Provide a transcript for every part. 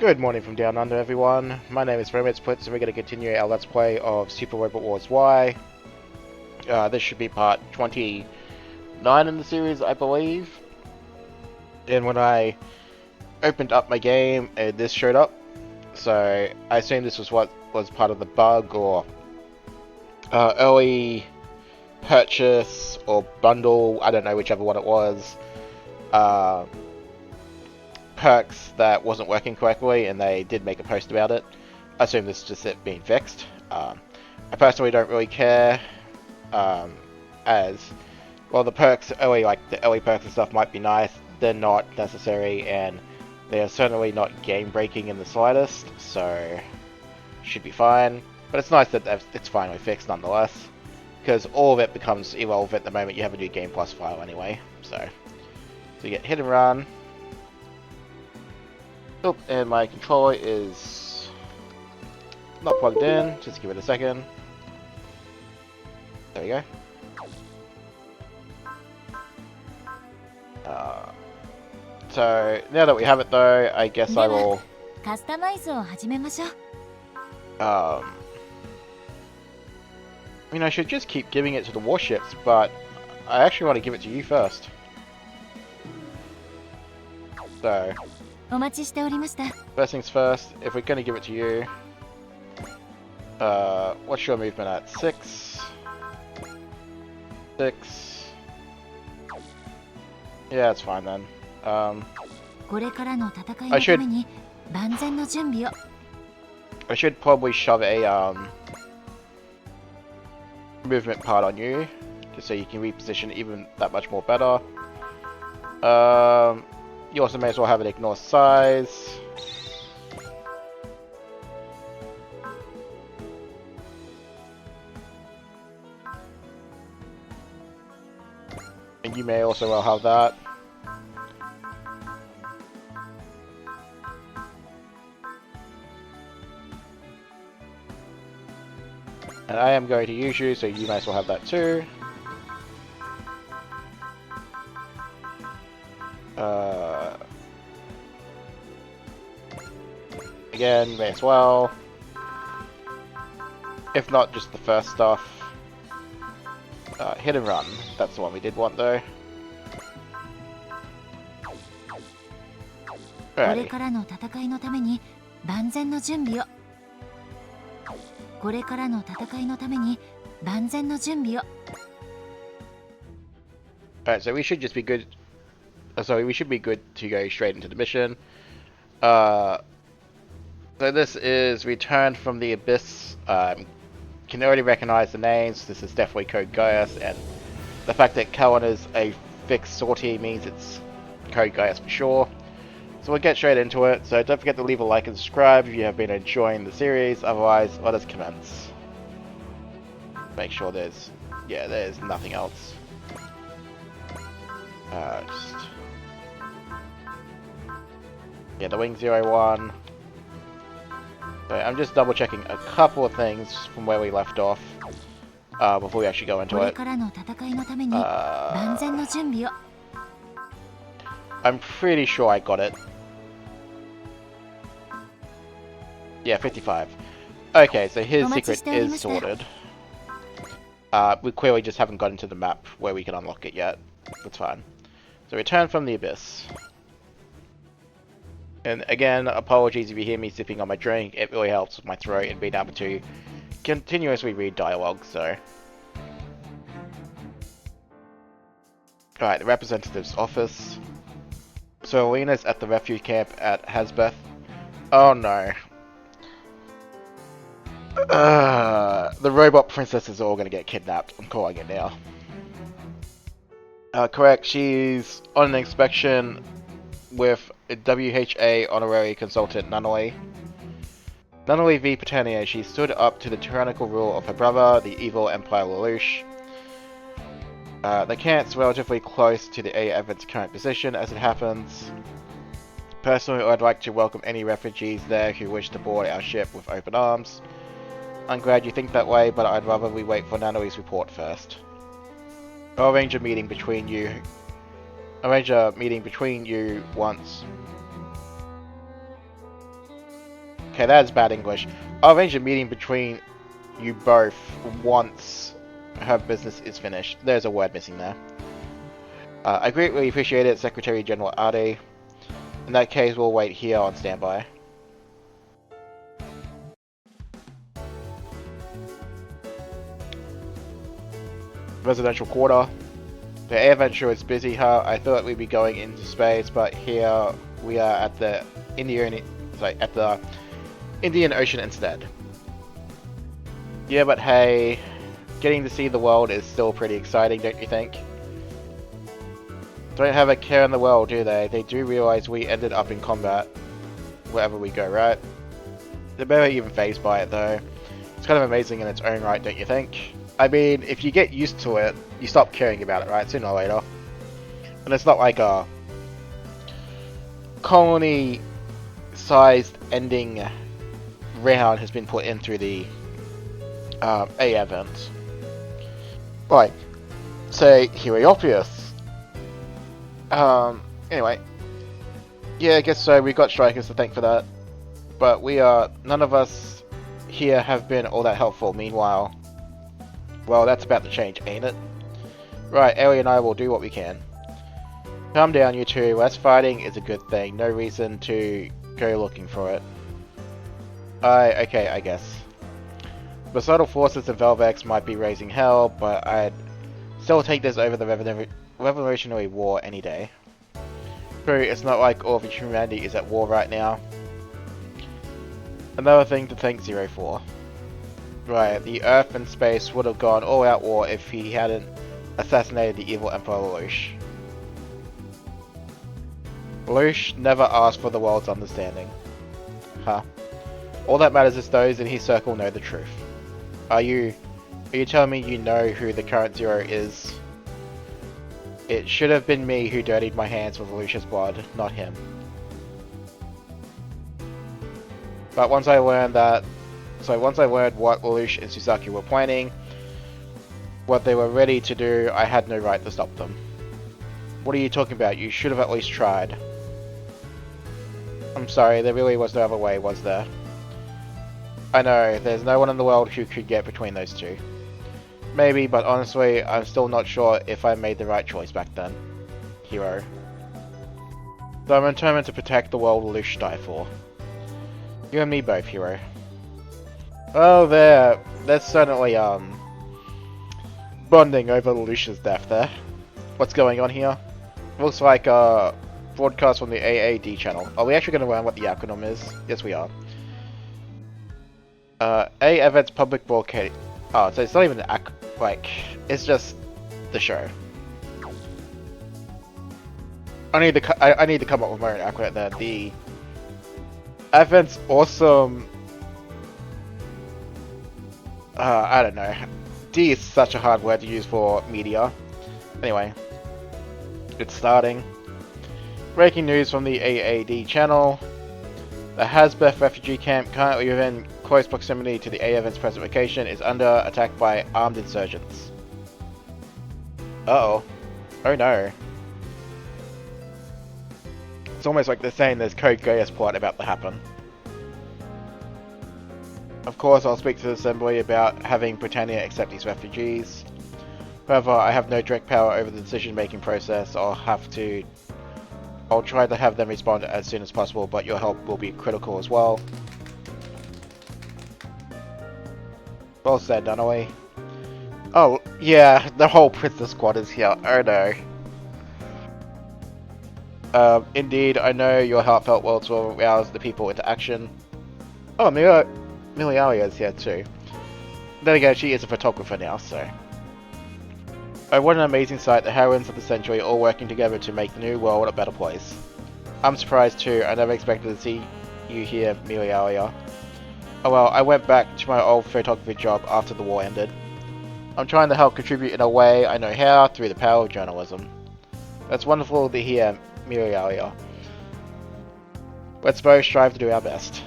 Good morning from down under, everyone. My name is Splits, and we're going to continue our Let's Play of Super Robot Wars Y. This should be part 29 in the series, I believe. And when I opened up my game, this showed up. So I assume this was what was part of the bug or early purchase or bundle, I don't know whichever one it was. Perks that wasn't working correctly, and they did make a post about it. I assume this is just it being fixed. I personally don't really care, as well. The perks, the early perks and stuff might be nice. They're not necessary, and they are certainly not game breaking in the slightest. So should be fine. But it's nice that it's finally fixed nonetheless, because all of it becomes irrelevant the moment you have a new Game Plus file anyway. So you get hit and run. Oh, and my controller is not plugged in. Just give it a second. There we go. So now that we have it, though, I guess I will. I mean, I should just keep giving it to the warships, but I actually want to give it to you first. So. First things first, if we're going to give it to you, what's your movement at? 6? 6. Yeah, that's fine then. I should probably shove a movement part on you, just so you can reposition even that much more better. You also may as well have it ignore size. And you may also well have that. And I am going to use you, so you may as well have that too. Again, may as well. If not, just the first stuff. Hit and run. That's the one we did want, though. Alrighty. Alright, so we should just be good. Sorry, we should be good to go straight into the mission. So this is Return from the Abyss. Can already recognize the names. This is definitely Code Gaius, and the fact that Callan is a fixed sortie means it's Code Gaius for sure. So we'll get straight into it. So don't forget to leave a like and subscribe if you have been enjoying the series. Otherwise, let us commence. Make sure there's nothing else. The Wing 01. So I'm just double checking a couple of things from where we left off before we actually go into it. I'm pretty sure I got it. Yeah, 55. Okay, so his secret is sorted. We clearly just haven't gotten to the map where we can unlock it yet. That's fine. So Return from the Abyss. And again, apologies if you hear me sipping on my drink. It really helps with my throat and being able to continuously read dialogue, so. Alright, the representative's office. So Alina's at the refuge camp at Hasbeth. Oh no. The robot princesses are all gonna get kidnapped. I'm calling it now. Correct, she's on an inspection with WHA honorary consultant Nunnally. Nunnally v. Britannia, she stood up to the tyrannical rule of her brother, the evil Empire Lelouch. The camp's relatively close to the A Advent's current position as it happens. Personally, I'd like to welcome any refugees there who wish to board our ship with open arms. I'm glad you think that way, but I'd rather we wait for Nunnally's report first. I'll arrange a meeting between you once Okay, that is bad English. I'll arrange a meeting between you both once her business is finished. There's a word missing there. I greatly appreciate it, Secretary General Ade. In that case, we'll wait here on standby. Residential quarter. The air venture is busy, huh? I thought we'd be going into space, but here we are at the Indian Ocean instead. Yeah, but hey, getting to see the world is still pretty exciting, don't you think? Don't have a care in the world, do they? They do realize we ended up in combat wherever we go, right? They're barely even fazed by it, though. It's kind of amazing in its own right, don't you think? I mean, if you get used to it, you stop caring about it, right? Sooner or later. And it's not like a colony-sized ending round has been put in through the A event. Right. Say, Heliopolis. Anyway. Yeah, I guess so. We got strikers to thank for that. But none of us here have been all that helpful. Meanwhile, well, that's about to change, ain't it? Right, Ellie and I will do what we can. Calm down, you two. Less fighting is a good thing. No reason to go looking for it. Okay, I guess. The subtle forces of Velvex might be raising hell, but I'd still take this over the Revolutionary War any day. True, it's not like all of humanity is at war right now. Another thing to thank Zero for. Right, the Earth and space would have gone all-out war if he hadn't assassinated the evil Emperor Lelouch. Lelouch never asked for the world's understanding. Huh. All that matters is those in his circle know the truth. Are you telling me you know who the current Zero is? It should have been me who dirtied my hands with Lelouch's blood, not him. But once I learned what Lelouch and Susaki were planning, what they were ready to do, I had no right to stop them. What are you talking about? You should have at least tried. I'm sorry, there really was no other way, was there? I know, there's no one in the world who could get between those two. Maybe, but honestly, I'm still not sure if I made the right choice back then. Hero. So I'm determined to protect the world Lelouch died for. You and me both, Hero. Oh, there's certainly, bonding over Lelouch's death there. What's going on here? Looks like a broadcast from the AAD channel. Are we actually going to learn what the acronym is? Yes, we are. A event's public broadcast. Oh, so it's not even it's just the show. I need to come up with my own acronym there. The event's awesome. I don't know. D is such a hard word to use for media. Anyway, it's starting. Breaking news from the AAD channel. The Hasbeth refugee camp, currently within close proximity to the A event's present location, is under attack by armed insurgents. Uh-oh. Oh no. It's almost like they're saying there's Code Geass plot about to happen. Of course, I'll speak to the Assembly about having Britannia accept these refugees. However, I have no direct power over the decision-making process. I'll try to have them respond as soon as possible, but your help will be critical as well. Well said, Dunaway. Oh, yeah, the whole Princess Squad is here. Oh no. Indeed, I know your heartfelt words will rouse the people into action. Oh, Milialia is here too. Then again, she is a photographer now, so... Oh, what an amazing sight, the heroines of the century all working together to make the new world a better place. I'm surprised too, I never expected to see you here, Milialia. Oh well, I went back to my old photography job after the war ended. I'm trying to help contribute in a way I know how through the power of journalism. That's wonderful to hear, Milialia. Let's both strive to do our best.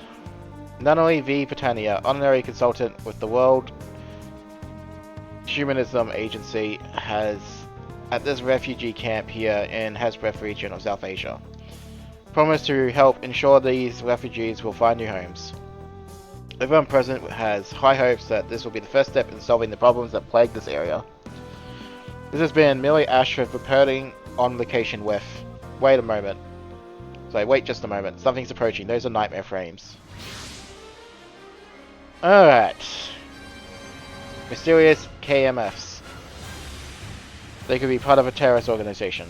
Nunnery V. Britannia, honorary consultant with the World Humanism Agency, has at this refugee camp here in Hasbeth region of South Asia. Promise to help ensure these refugees will find new homes. Everyone present has high hopes that this will be the first step in solving the problems that plague this area. This has been merely Ashford reporting on location with... Wait a moment. Sorry, wait just a moment. Something's approaching. Those are nightmare frames. Alright. Mysterious KMFs. They could be part of a terrorist organization.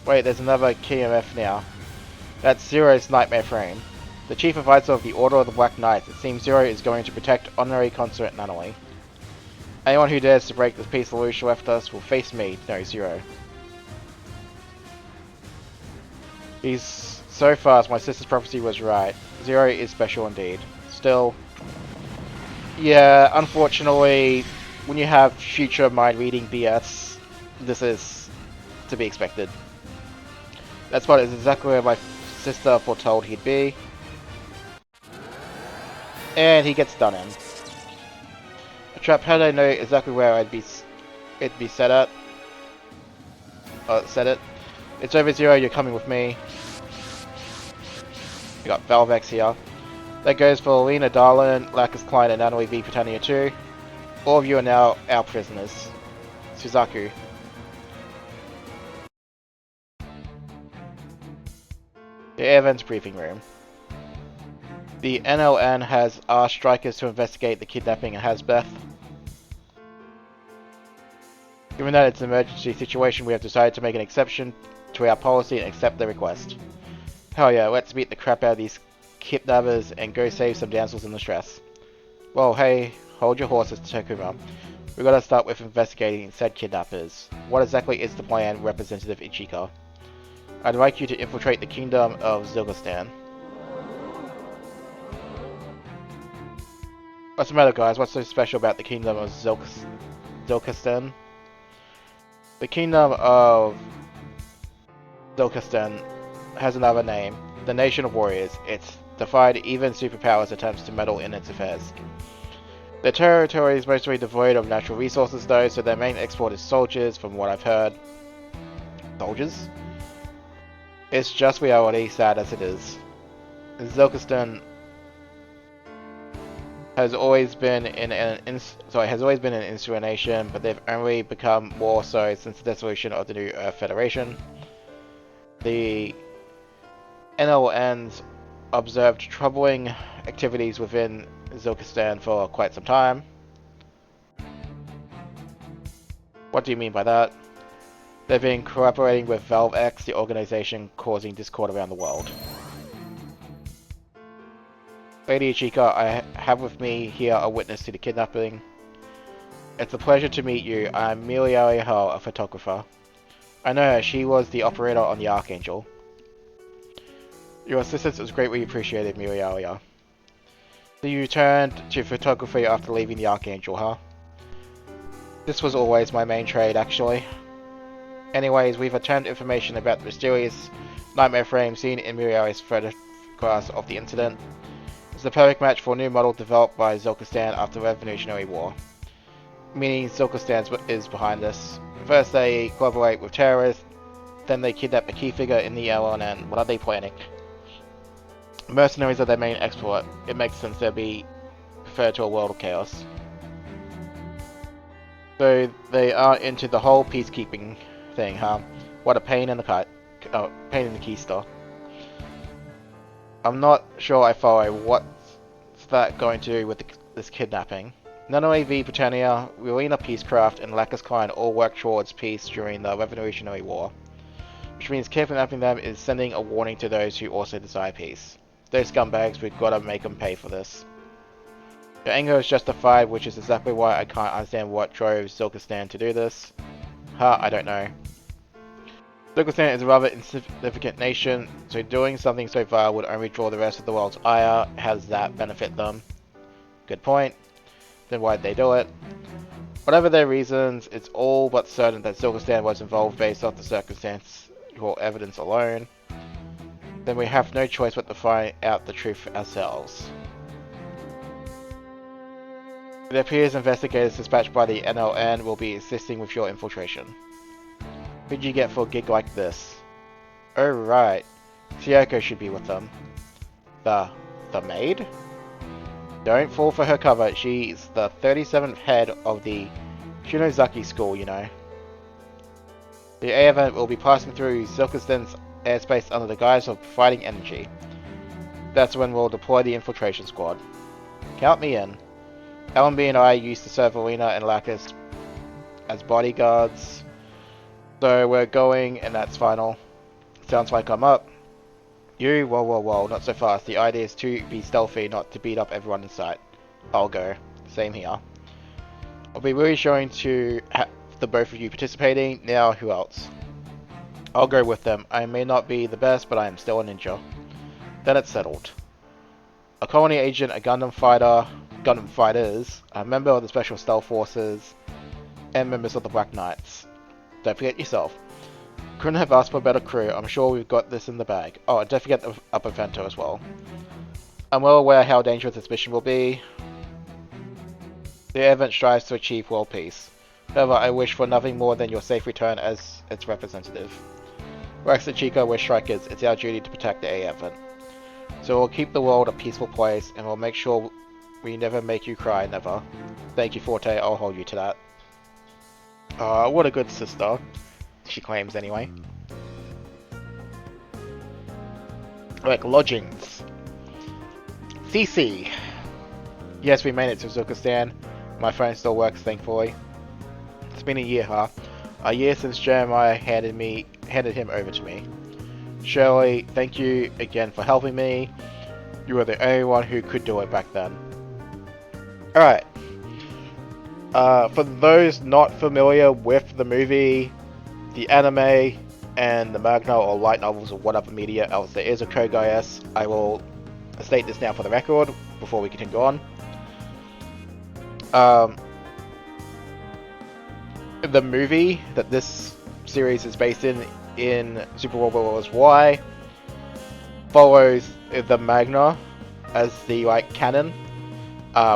Wait, there's another KMF now. That's Zero's nightmare frame. The chief advisor of the Order of the Black Knights. It seems Zero is going to protect Honorary Consort Nunnery. Anyone who dares to break this peaceful illusion left us will face me, no Zero. He's so fast, my sister's prophecy was right. Zero is special indeed. Still, yeah, unfortunately, when you have future mind reading BS, this is to be expected. That spot is exactly where my sister foretold he'd be. And he gets done in. A trap, how did I know exactly where it'd be set at? Set it. It's over Zero, you're coming with me. We got Valvex here. That goes for Lena Darlin, Lacus Klein, and Nanoe V Britannia 2. All of you are now our prisoners. Suzaku. The Air Vents briefing room. The NLN has asked strikers to investigate the kidnapping at Hasbeth. Given that it's an emergency situation, we have decided to make an exception to our policy and accept the request. Hell yeah, let's beat the crap out of these kidnappers and go save some damsels in distress. Well, hey, hold your horses, Takuma. We gotta start with investigating said kidnappers. What exactly is the plan, Representative Ichika? I'd like you to infiltrate the kingdom of Zilgistan. What's the matter, guys? What's so special about the kingdom of Zilgistan? The kingdom of Zilgistan has another name, the Nation of Warriors. It's defied even superpowers' attempts to meddle in its affairs. Their territory is mostly devoid of natural resources though, so their main export is soldiers, from what I've heard. Soldiers? It's just reality, sad as it is. Zilgistan has always been an insular nation, but they've only become more so since the dissolution of the New Earth Federation. The NLNs observed troubling activities within Zilgistan for quite some time. What do you mean by that? They've been cooperating with Valve X, the organization causing discord around the world. Lady Ichika, I have with me here a witness to the kidnapping. It's a pleasure to meet you. I'm Miliaria, a photographer. I know her. She was the operator on the Archangel. Your assistance was greatly appreciated, Miliaria. So you returned to photography after leaving the Archangel, huh? This was always my main trade, actually. Anyways, we've obtained information about the mysterious nightmare frame seen in Miliaria's photographs of the incident. It's the perfect match for a new model developed by Zilgistan after the Revolutionary War. Meaning Zilgistan is behind this. First they collaborate with terrorists, then they kidnap a key figure in the LNN. What are they planning? Mercenaries are their main export. It makes sense they'll be preferred to a world of chaos. So they are into the whole peacekeeping thing, huh? What a pain in the pain in the keister. I'm not sure I follow. What's that going to do with this kidnapping? Nanoe V Britannia, Rowena Peacecraft, and Lacus Klein all worked towards peace during the Revolutionary War. Which means kidnapping them is sending a warning to those who also desire peace. Those scumbags, we've gotta make them pay for this. Your anger is justified, which is exactly why I can't understand what drove Zilgistan to do this. I don't know. Zilgistan is a rather insignificant nation, so doing something so far would only draw the rest of the world's ire. How does that benefit them? Good point. Then why'd they do it? Whatever their reasons, it's all but certain that Zilgistan was involved based off the circumstance or evidence alone. Then we have no choice but to find out the truth for ourselves. It appears investigators dispatched by the NLN will be assisting with your infiltration. Who'd you get for a gig like this? Oh right, Sioko should be with them. The maid? Don't fall for her cover. She's the 37th head of the Shinozaki school, you know. The A event will be passing through Silkesten's airspace under the guise of providing energy. That's when we'll deploy the infiltration squad. Count me in. LMB and I used to serve Alina and Lacus as bodyguards, so we're going and that's final. Sounds like I'm up. You? Whoa, not so fast. The idea is to be stealthy, not to beat up everyone in sight. I'll go. Same here. I'll be reassuring to have the both of you participating. Now, who else? I'll go with them. I may not be the best, but I am still a ninja. Then it's settled. A colony agent, a Gundam fighters, a member of the Special Stealth Forces, and members of the Black Knights. Don't forget yourself. Couldn't have asked for a better crew. I'm sure we've got this in the bag. Oh, and don't forget the Upper Vento as well. I'm well aware how dangerous this mission will be. The event strives to achieve world peace. However, I wish for nothing more than your safe return as its representative. Rex and Chica, we're strikers. It's our duty to protect the A event. So we'll keep the world a peaceful place, and we'll make sure we never make you cry, never. Thank you, Forte. I'll hold you to that. What a good sister. She claims, anyway. Like, lodgings. CC. Yes, we made it to Uzbekistan. My phone still works, thankfully. It's been a year, huh? A year since Jeremiah handed him over to me. Shirley, thank you again for helping me. You were the only one who could do it back then. Alright. For those not familiar with the movie, the anime, and the manga or light novels or whatever media else there is of Code Geass, I will state this now for the record before we continue on. The movie that this series is based in Super Robot Wars Y follows the manga as the canon,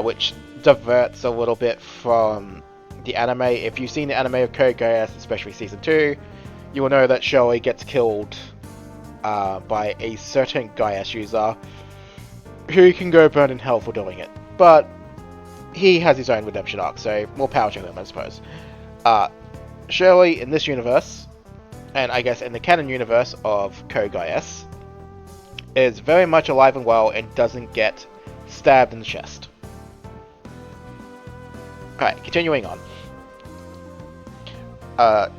which diverts a little bit from the anime. If you've seen the anime of Code Geass, especially season 2, you will know that Shirley gets killed by a certain Geass user who can go burn in hell for doing it. But he has his own redemption arc, so more power to him, I suppose. Shirley in this universe, and I guess in the canon universe of Code Geass, is very much alive and well and doesn't get stabbed in the chest. Alright, continuing on.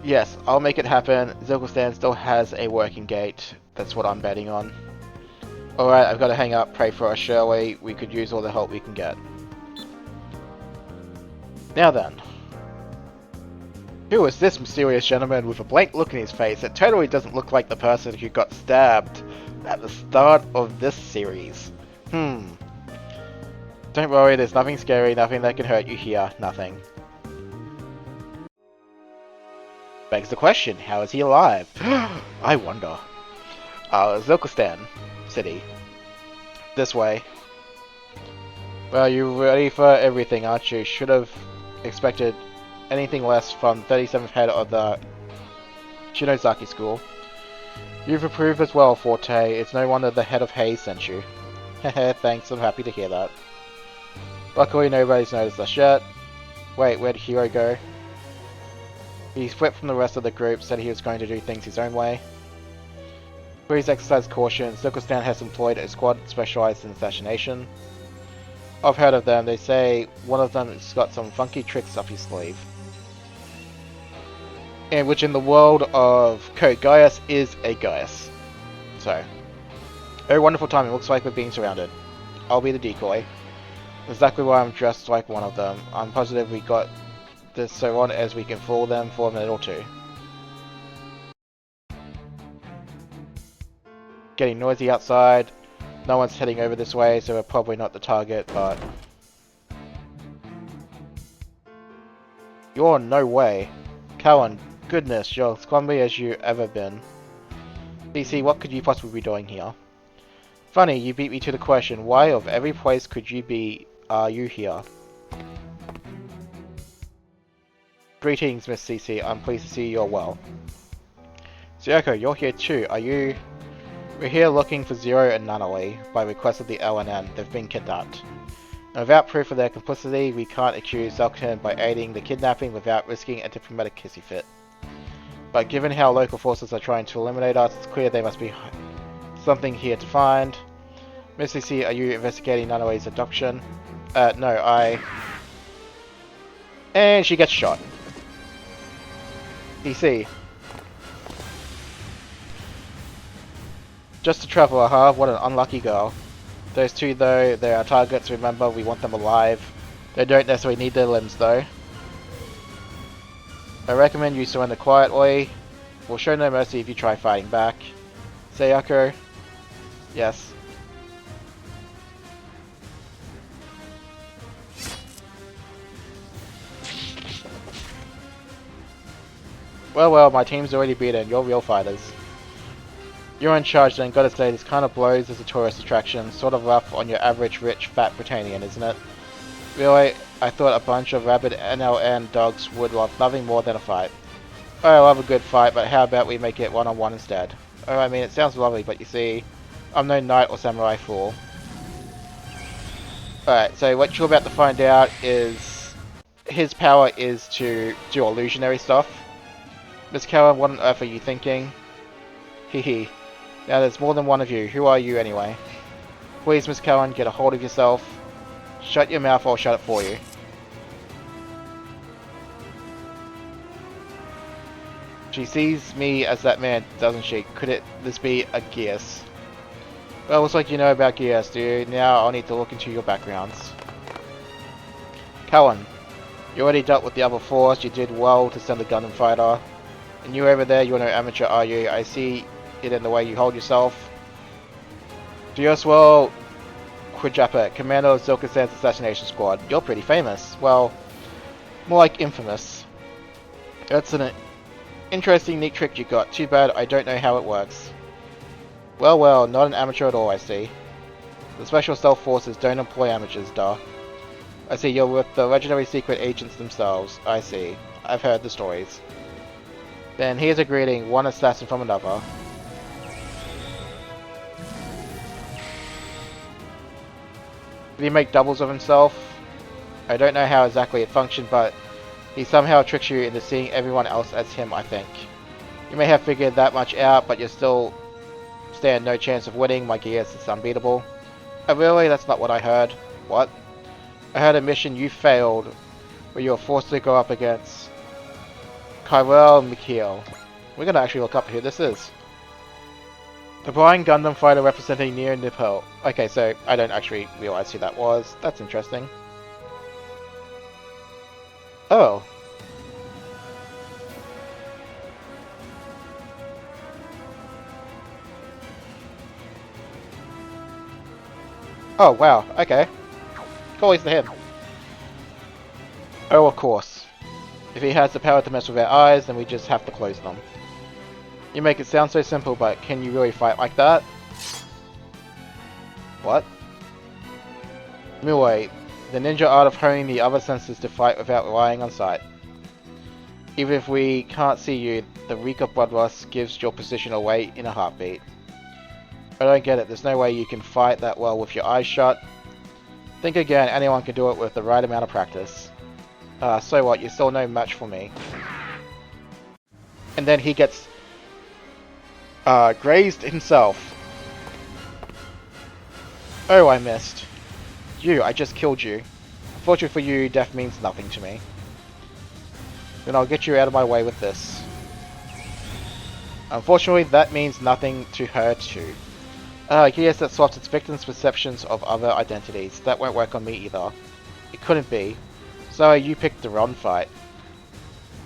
Yes, I'll make it happen. Zilkelstan still has a working gate. That's what I'm betting on. Alright, I've got to hang up. Pray for us, Shirley. We could use all the help we can get. Now then. Who is this mysterious gentleman with a blank look in his face that totally doesn't look like the person who got stabbed at the start of this series? Don't worry, there's nothing scary, nothing that can hurt you here, nothing. Begs the question, how is he alive? I wonder. Zilkelstan City. This way. Well, you're ready for everything, aren't you? Should have expected anything less from 37th head of the Shinozaki school. You've approved as well, Forte. It's no wonder the head of Hayes sent you. Hehe, thanks, I'm happy to hear that. Luckily nobody's noticed us yet. Wait, where'd Hiro go? He split from the rest of the group, said he was going to do things his own way. Please exercise caution. Zilkelstan has employed a squad specialized in assassination. I've heard of them. They say one of them has got some funky tricks up his sleeve. And which in the world of Code Geass is a Geass. So, very wonderful timing. Looks like we're being surrounded. I'll be the decoy. Exactly why I'm dressed like one of them. I'm positive we got this so on as we can fool them for a minute or two. Getting noisy outside. No one's heading over this way, so we're probably not the target, but... You're no way. Cowan, goodness, you're as clumsy as you ever been. DC, what could you possibly be doing here? Funny, you beat me to the question, why of every place could you be, are you here? Greetings, Miss CC, I'm pleased to see you're well. Sayoko, you're here too, are you... We're here looking for Zero and Nunnally by request of the LNN. They've been kidnapped. And without proof of their complicity, we can't accuse Zelkin by aiding the kidnapping without risking a diplomatic hissy fit. But given how local forces are trying to eliminate us, it's clear there must be something here to find. Missy C, are you investigating Nunnally's adoption? No, And she gets shot. DC. Just a traveler, huh? What an unlucky girl. Those two, though, they are targets. Remember, we want them alive. They don't necessarily need their limbs, though. I recommend you surrender quietly. We'll show no mercy if you try fighting back. Sayako? Yes. Well, my team's already beaten. You're real fighters. You're in charge then. Gotta say, this kind of blows as a tourist attraction. Sort of rough on your average rich, fat Britannian, isn't it? Really? I thought a bunch of rabid NLN dogs would love nothing more than a fight. Oh, I love a good fight, but how about we make it one-on-one instead? Oh, I mean, it sounds lovely, but you see, I'm no knight or samurai fool. Alright, so what you're about to find out is his power is to do illusionary stuff. Miss Cowan, what on earth are you thinking? Hehe. Now there's more than one of you. Who are you anyway? Please, Miss Cowan, get a hold of yourself. Shut your mouth or I'll shut it for you. She sees me as that man, doesn't she? Could this be a Geass? Well, looks like you know about Geass, do you? Now I'll need to look into your backgrounds. Cowan, you already dealt with the other force. You did well to send the Gundam fighter. And you over there, you're no amateur, are you? I see it in the way you hold yourself. Do you as well, Quijapa, commander of Zilka-san's assassination squad. You're pretty famous. Well, more like infamous. That's an interesting, neat trick you got. Too bad I don't know how it works. Well, not an amateur at all, I see. The Special Stealth Forces don't employ amateurs, duh. I see, you're with the legendary secret agents themselves. I see. I've heard the stories. Then here's a greeting, one assassin from another. Did he make doubles of himself? I don't know how exactly it functioned, but he somehow tricks you into seeing everyone else as him, I think. You may have figured that much out, but you still stand no chance of winning. My Geass is unbeatable. Oh really? That's not what I heard. What? I heard a mission you failed, where you were forced to go up against Kyrell Mikhail. We're gonna actually look up who this is. The blind Gundam fighter representing Neo Nippo. Okay, so I don't actually realize who that was. That's interesting. Oh. Oh, wow. Okay. Cool, he's to him. Oh, of course. If he has the power to mess with our eyes, then we just have to close them. You make it sound so simple, but can you really fight like that? What? Mue, the ninja art of honing the other senses to fight without relying on sight. Even if we can't see you, the reek of bloodlust gives your position away in a heartbeat. I don't get it, there's no way you can fight that well with your eyes shut. Think again, anyone can do it with the right amount of practice. So what, you're still no match for me. And then he gets grazed himself. Oh, I missed. You, I just killed you. Fortunately for you, death means nothing to me. Then I'll get you out of my way with this. Unfortunately, that means nothing to her too. Yes, that swaps its victim's perceptions of other identities. That won't work on me either. It couldn't be. So you picked the wrong fight.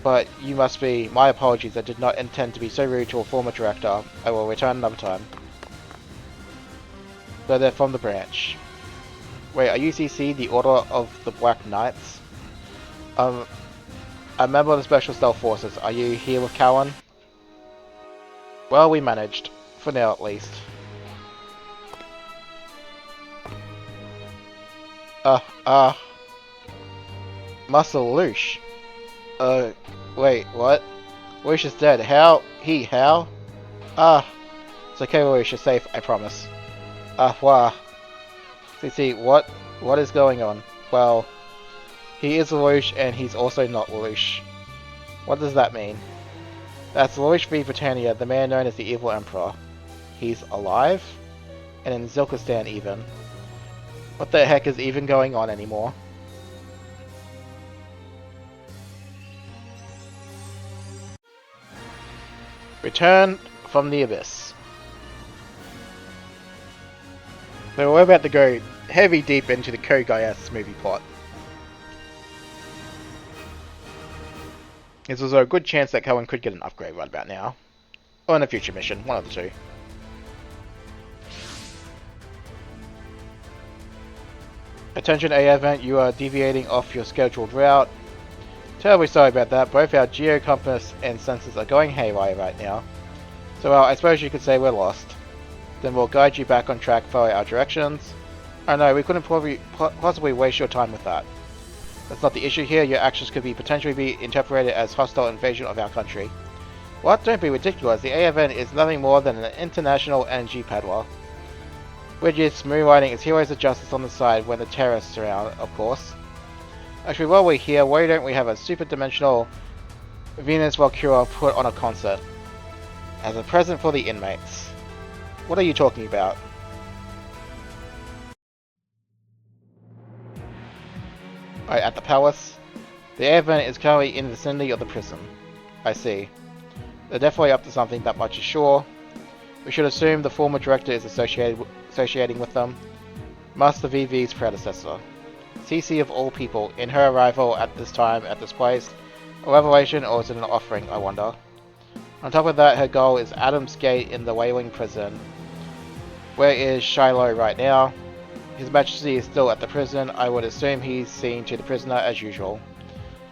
But you must be. My apologies, I did not intend to be so rude to a former director. I will return another time. So they're from the branch. Wait, are you CC, the Order of the Black Knights? A member of the Special Stealth Forces. Are you here with Cowan? Well, we managed. For now, at least. Muscle Loosh. Wait, what? Loosh is dead. How? How? It's okay, Lelouch, you're safe, I promise. Wow. CC, what is going on? Well, he is Lelouch and he's also not Lelouch. What does that mean? That's Lelouch v Britannia, the man known as the Evil Emperor. He's alive? And in Zilkistan even. What the heck is even going on anymore? Return from the Abyss. So we're about to go heavy deep into the Code Geass movie plot. There's a good chance that Cohen could get an upgrade right about now. Or in a future mission, one of the two. Attention A event, you are deviating off your scheduled route. Terribly sorry about that, both our geocompass and sensors are going haywire right now. So well, I suppose you could say we're lost. Then we'll guide you back on track, follow our directions. Oh no, we couldn't possibly waste your time with that. That's not the issue here, your actions could potentially be interpreted as hostile invasion of our country. What? Don't be ridiculous, the A event is nothing more than an international energy peddler. We're just moonlighting as heroes of justice on the side when the terrorists are around, of course. Actually, while we're here, why don't we have a super-dimensional Venus Valkyria put on a concert? As a present for the inmates. What are you talking about? Alright, at the palace. The air event is currently in the vicinity of the prison. I see. They're definitely up to something, that much is sure. We should assume the former director is associating with them. Master VV's predecessor. CC of all people, in her arrival at this time, at this place, a revelation or is it an offering, I wonder? On top of that, her goal is Adam's Gate in the Wailing Prison. Where is Shiloh right now? His Majesty is still at the prison. I would assume he's seen to the prisoner as usual.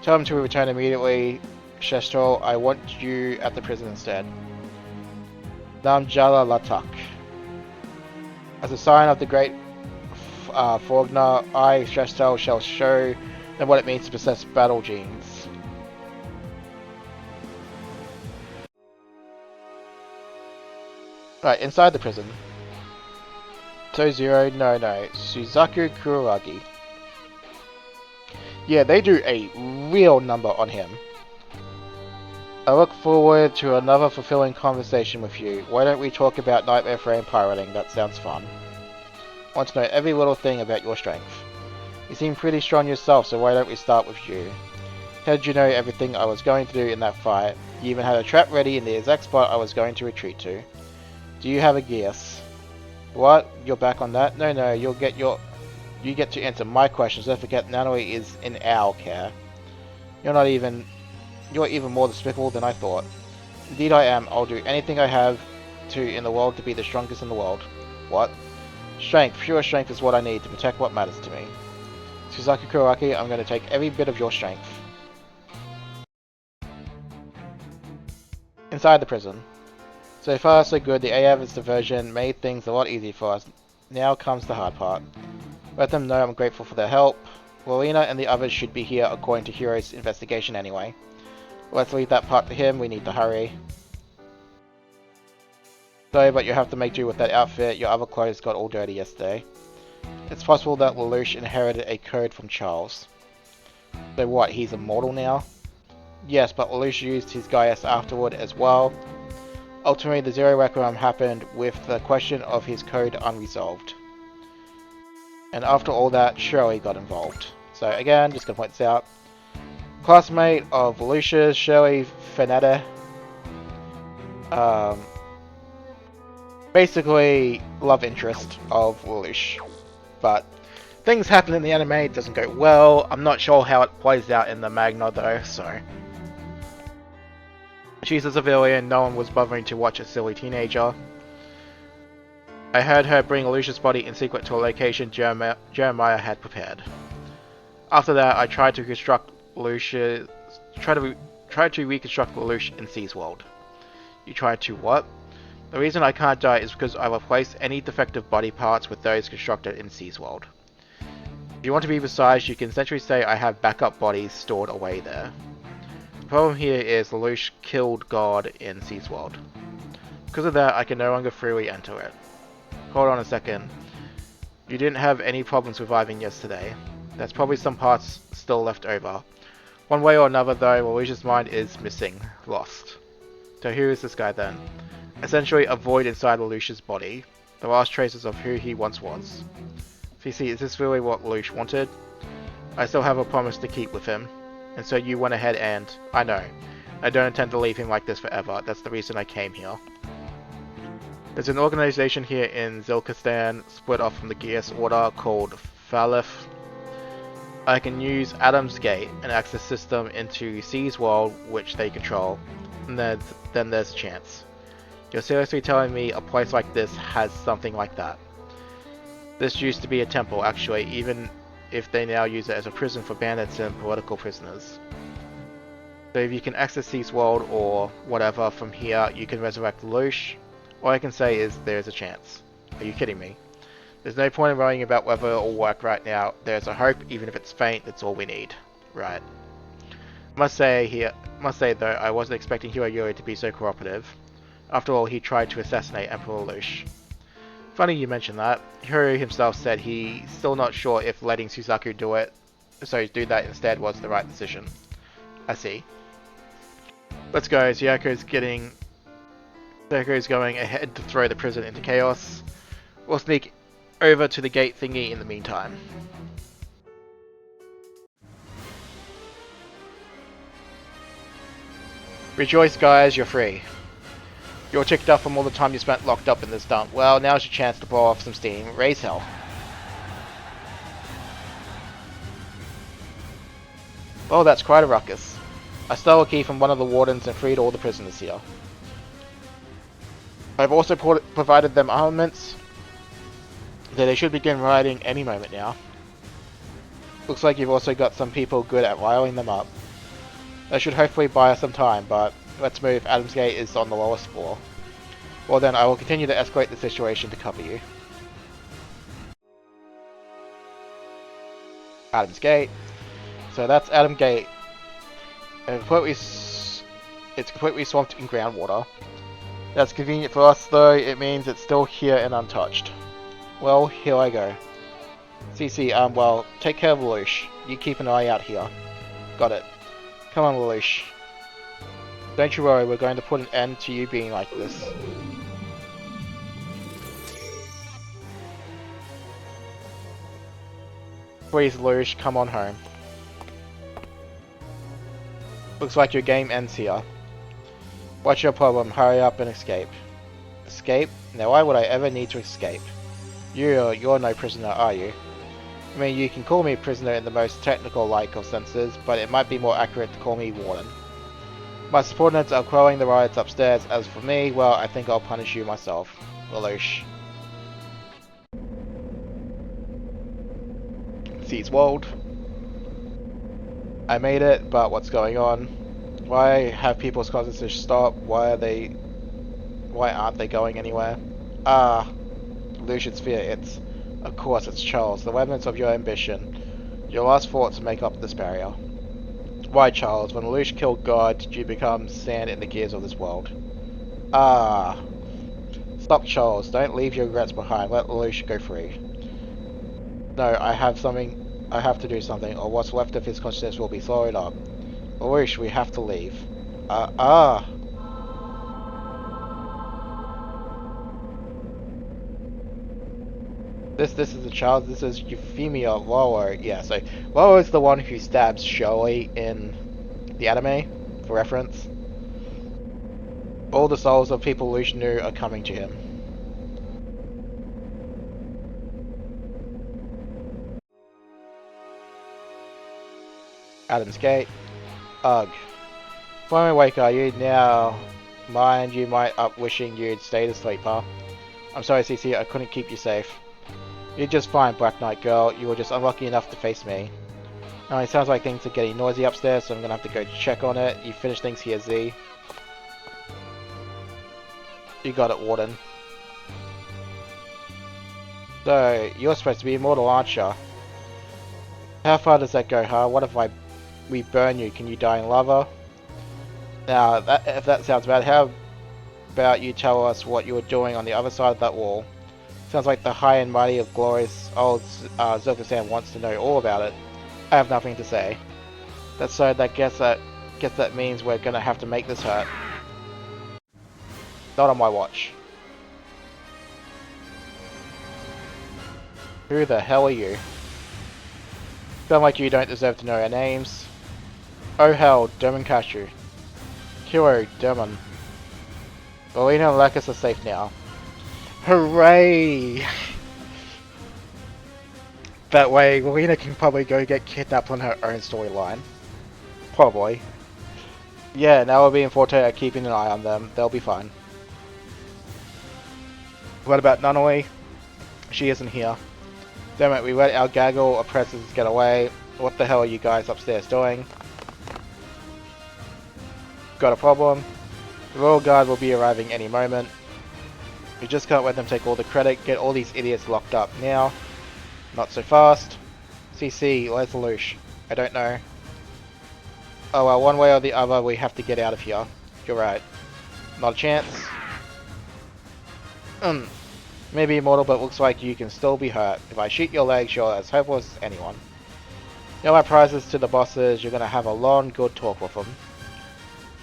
Tell him to return immediately. Shestrel, I want you at the prison instead. Namjala Latak. As a sign of the great Forgner, I, Shestrel, shall show them what it means to possess battle genes. Right, inside the prison. Tozero, no, Suzaku Kuraragi. Yeah, they do a real number on him. I look forward to another fulfilling conversation with you. Why don't we talk about Nightmare Frame pirating? That sounds fun. I want to know every little thing about your strength. You seem pretty strong yourself, so why don't we start with you? How did you know everything I was going to do in that fight? You even had a trap ready in the exact spot I was going to retreat to. Do you have a guess? What? You're back on that? No, you get to answer my questions. Don't forget Nanoe is in our care. You're even more despicable than I thought. Indeed I am. I'll do anything I have to in the world to be the strongest in the world. What? Strength. Pure strength is what I need to protect what matters to me. Suzaku Kuraragi, I'm going to take every bit of your strength. Inside the prison. So far so good, the AF's diversion made things a lot easier for us. Now comes the hard part. Let them know I'm grateful for their help. Lorena and the others should be here according to Hiro's investigation anyway. Let's leave that part to him, we need to hurry. Sorry, but you have to make do with that outfit, your other clothes got all dirty yesterday. It's possible that Lelouch inherited a code from Charles. So what, he's immortal now? Yes, but Lelouch used his Geass afterward as well. Ultimately, the Zero Requiem happened with the question of his code unresolved. And after all that, Shirley got involved. So again, just gonna point this out. Classmate of Lelouch's, Shirley Fenetta. Basically, love interest of Lelouch. But things happen in the anime, it doesn't go well. I'm not sure how it plays out in the manga though, so... She's a civilian, no one was bothering to watch a silly teenager. I heard her bring Lelouch's body in secret to a location Jeremiah had prepared. After that, I tried to reconstruct Lelouch in C's world. You tried to what? The reason I can't die is because I replaced any defective body parts with those constructed in C's world. If you want to be precise, you can essentially say I have backup bodies stored away there. The problem here is Lelouch killed God in C's world. Because of that, I can no longer freely enter it. Hold on a second. You didn't have any problems reviving yesterday. There's probably some parts still left over. One way or another though, Lelouch's mind is missing. Lost. So who is this guy then? Essentially a void inside Lelouch's body. The last traces of who he once was. CC, is this really what Lelouch wanted? I still have a promise to keep with him. And so you went ahead and... I know. I don't intend to leave him like this forever. That's the reason I came here. There's an organization here in Zilkistan, split off from the Geas Order, called Falif. I can use Adam's Gate, an access system into C's world, which they control. And then there's a chance. You're seriously telling me a place like this has something like that? This used to be a temple, actually, even if they now use it as a prison for bandits and political prisoners. So if you can access C's world or whatever from here, you can resurrect Lelouch. All I can say is there's a chance. Are you kidding me? There's no point in worrying about whether it'll work right now. There's a hope, even if it's faint, that's all we need. Right. Must say though, I wasn't expecting Hiro Yuri to be so cooperative. After all, he tried to assassinate Emperor Lelouch. Funny you mention that. Hiro himself said he's still not sure if letting Suzaku do that instead was the right decision. I see. Let's go. Zyako's going ahead to throw the prison into chaos. We'll sneak over to the gate thingy in the meantime. Rejoice guys, you're free. You're ticked up from all the time you spent locked up in this dump. Well, now's your chance to blow off some steam. Raise hell. Well, that's quite a ruckus. I stole a key from one of the wardens and freed all the prisoners here. I've also provided them armaments, so they should begin riding any moment now. Looks like you've also got some people good at riling them up. That should hopefully buy us some time, but let's move. Adam's Gate is on the lowest floor. Well then, I will continue to escalate the situation to cover you. Adam's Gate. So that's Adam Gate. It's completely swamped in groundwater. That's convenient for us though, it means it's still here and untouched. Well, here I go. CC, well, take care of Lelouch. You keep an eye out here. Got it. Come on, Lelouch. Don't you worry, we're going to put an end to you being like this. Please, Lelouch, come on home. Looks like your game ends here. What's your problem? Hurry up and escape. Escape? Now why would I ever need to escape? You're no prisoner, are you? I mean, you can call me a prisoner in the most technical like of senses, but it might be more accurate to call me warden. My subordinates are quelling the riots upstairs. As for me, well, I think I'll punish you myself. Lelouch. C's world. I made it, but what's going on? Why have people's consciousness stop? Why aren't they going anywhere? Ah, Lucian's fear. Of course, it's Charles, the remnants of your ambition. Your last thought to make up this barrier. Why, Charles, when Lelouch killed God, did you become sand in the gears of this world? Ah. Stop, Charles. Don't leave your regrets behind. Let Lelouch go free. No, I have to do something, or what's left of his consciousness will be swallowed up. Lelouch, we have to leave. This is the child. This is Euphemia Lolo. Yeah, so Lolo is the one who stabs Shirley in the anime, for reference. All the souls of people Lelouch knew are coming to him. Adam's Gate. Ugh. Finally awake, are you? Now, mind you might up wishing you'd stayed asleep, huh? I'm sorry, CC, I couldn't keep you safe. You're just fine, Black Knight girl. You were just unlucky enough to face me. Now, it sounds like things are getting noisy upstairs, so I'm gonna have to go check on it. You finish things here, Z. You got it, Warden. So, you're supposed to be immortal, aren't you? How far does that go, huh? What if we burn you? Can you die in lava? Now, if that sounds bad, how about you tell us what you were doing on the other side of that wall? Sounds like the high and mighty of glorious old Zilkistan wants to know all about it. I have nothing to say. That's so that guess that means we're gonna have to make this hurt. Not on my watch. Who the hell are you? Sound like you don't deserve to know our names. Oh hell, Dermankashu. Hero, Derman. Belina and Lacus are safe now. Hooray! That way, Lena can probably go get kidnapped on her own storyline. Probably. Yeah, now we'll be in Forte keeping an eye on them. They'll be fine. What about Nunnery? She isn't here. Damn it, we let our gaggle of presidents get away. What the hell are you guys upstairs doing? Got a problem? The Royal Guard will be arriving any moment. We just can't let them take all the credit. Get all these idiots locked up now. Not so fast. CC, where's Lelouch? I don't know. Oh well, one way or the other, we have to get out of here. You're right. Not a chance. Maybe immortal, but looks like you can still be hurt. If I shoot your legs, you're as hopeless as anyone. You know my prizes to the bosses, you're gonna have a long, good talk with them.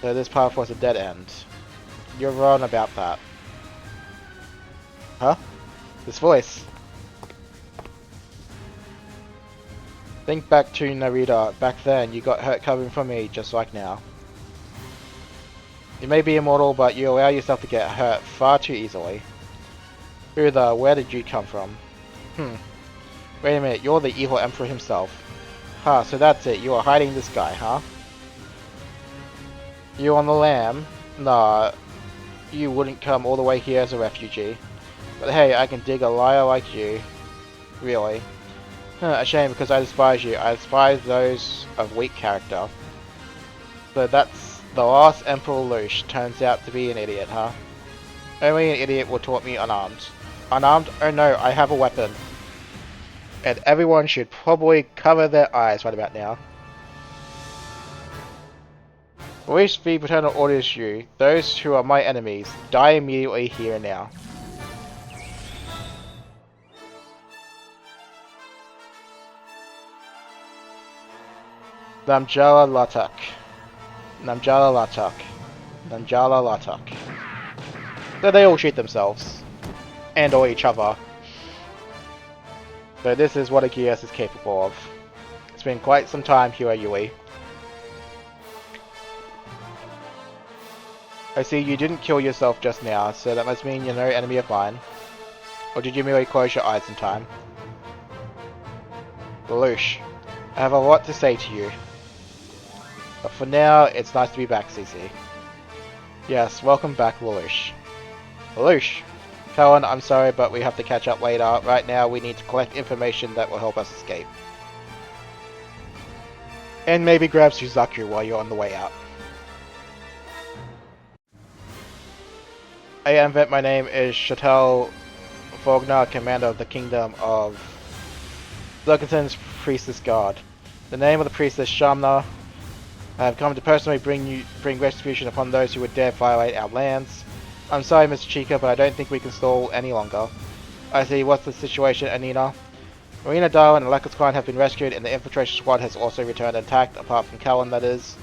So this path was a dead end. You're wrong about that. Huh? This voice. Think back to Narita. Back then, you got hurt covering for me, just like now. You may be immortal, but you allow yourself to get hurt far too easily. Where did you come from? Wait a minute, you're the evil emperor himself. Huh, so that's it, you are hiding this guy, huh? You on the lam? Nah, you wouldn't come all the way here as a refugee. But hey, I can dig a liar like you. Really. A shame, because I despise you. I despise those of weak character. So that's the last Emperor Lelouch turns out to be an idiot, huh? Only an idiot will taunt me unarmed. Unarmed? Oh no, I have a weapon. And everyone should probably cover their eyes right about now. Lelouch V Paternal orders you, those who are my enemies, die immediately here and now. Namjala Latak. Namjala Latak. Namjala Latak. So they all shoot themselves. And or each other. So this is what a Geass is capable of. It's been quite some time, Hero Yui. I see you didn't kill yourself just now, so that must mean you're no enemy of mine. Or did you merely close your eyes in time? Lelouch, I have a lot to say to you. But for now, it's nice to be back, CC. Yes, welcome back, Lelouch. Lelouch! Talon, I'm sorry, but we have to catch up later. Right now, we need to collect information that will help us escape. And maybe grab Suzaku while you're on the way out. Hey, Vet, my name is Chatel Fognar, commander of the Kingdom of Zerkenton's Priestess Guard. The name of the Priestess Shamna. I have come to personally bring retribution upon those who would dare violate our lands. I'm sorry, Mr. Chica, but I don't think we can stall any longer. I see, what's the situation, Anina? Marina Darwin and Lacus Khan have been rescued, and the infiltration squad has also returned intact, apart from Callan, that is.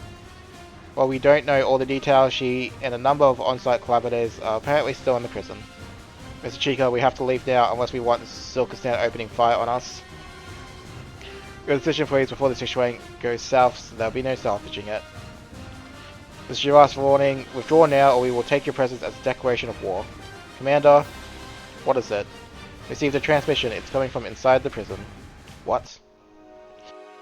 While we don't know all the details, she and a number of on-site collaborators are apparently still in the prison. Mr. Chica, we have to leave now unless we want Silkistan opening fire on us. Your decision please before the situation goes south, so there'll be no salvaging it. This is your last warning. Withdraw now or we will take your presence as a declaration of war. Commander, what is it? Received a transmission. It's coming from inside the prison. What?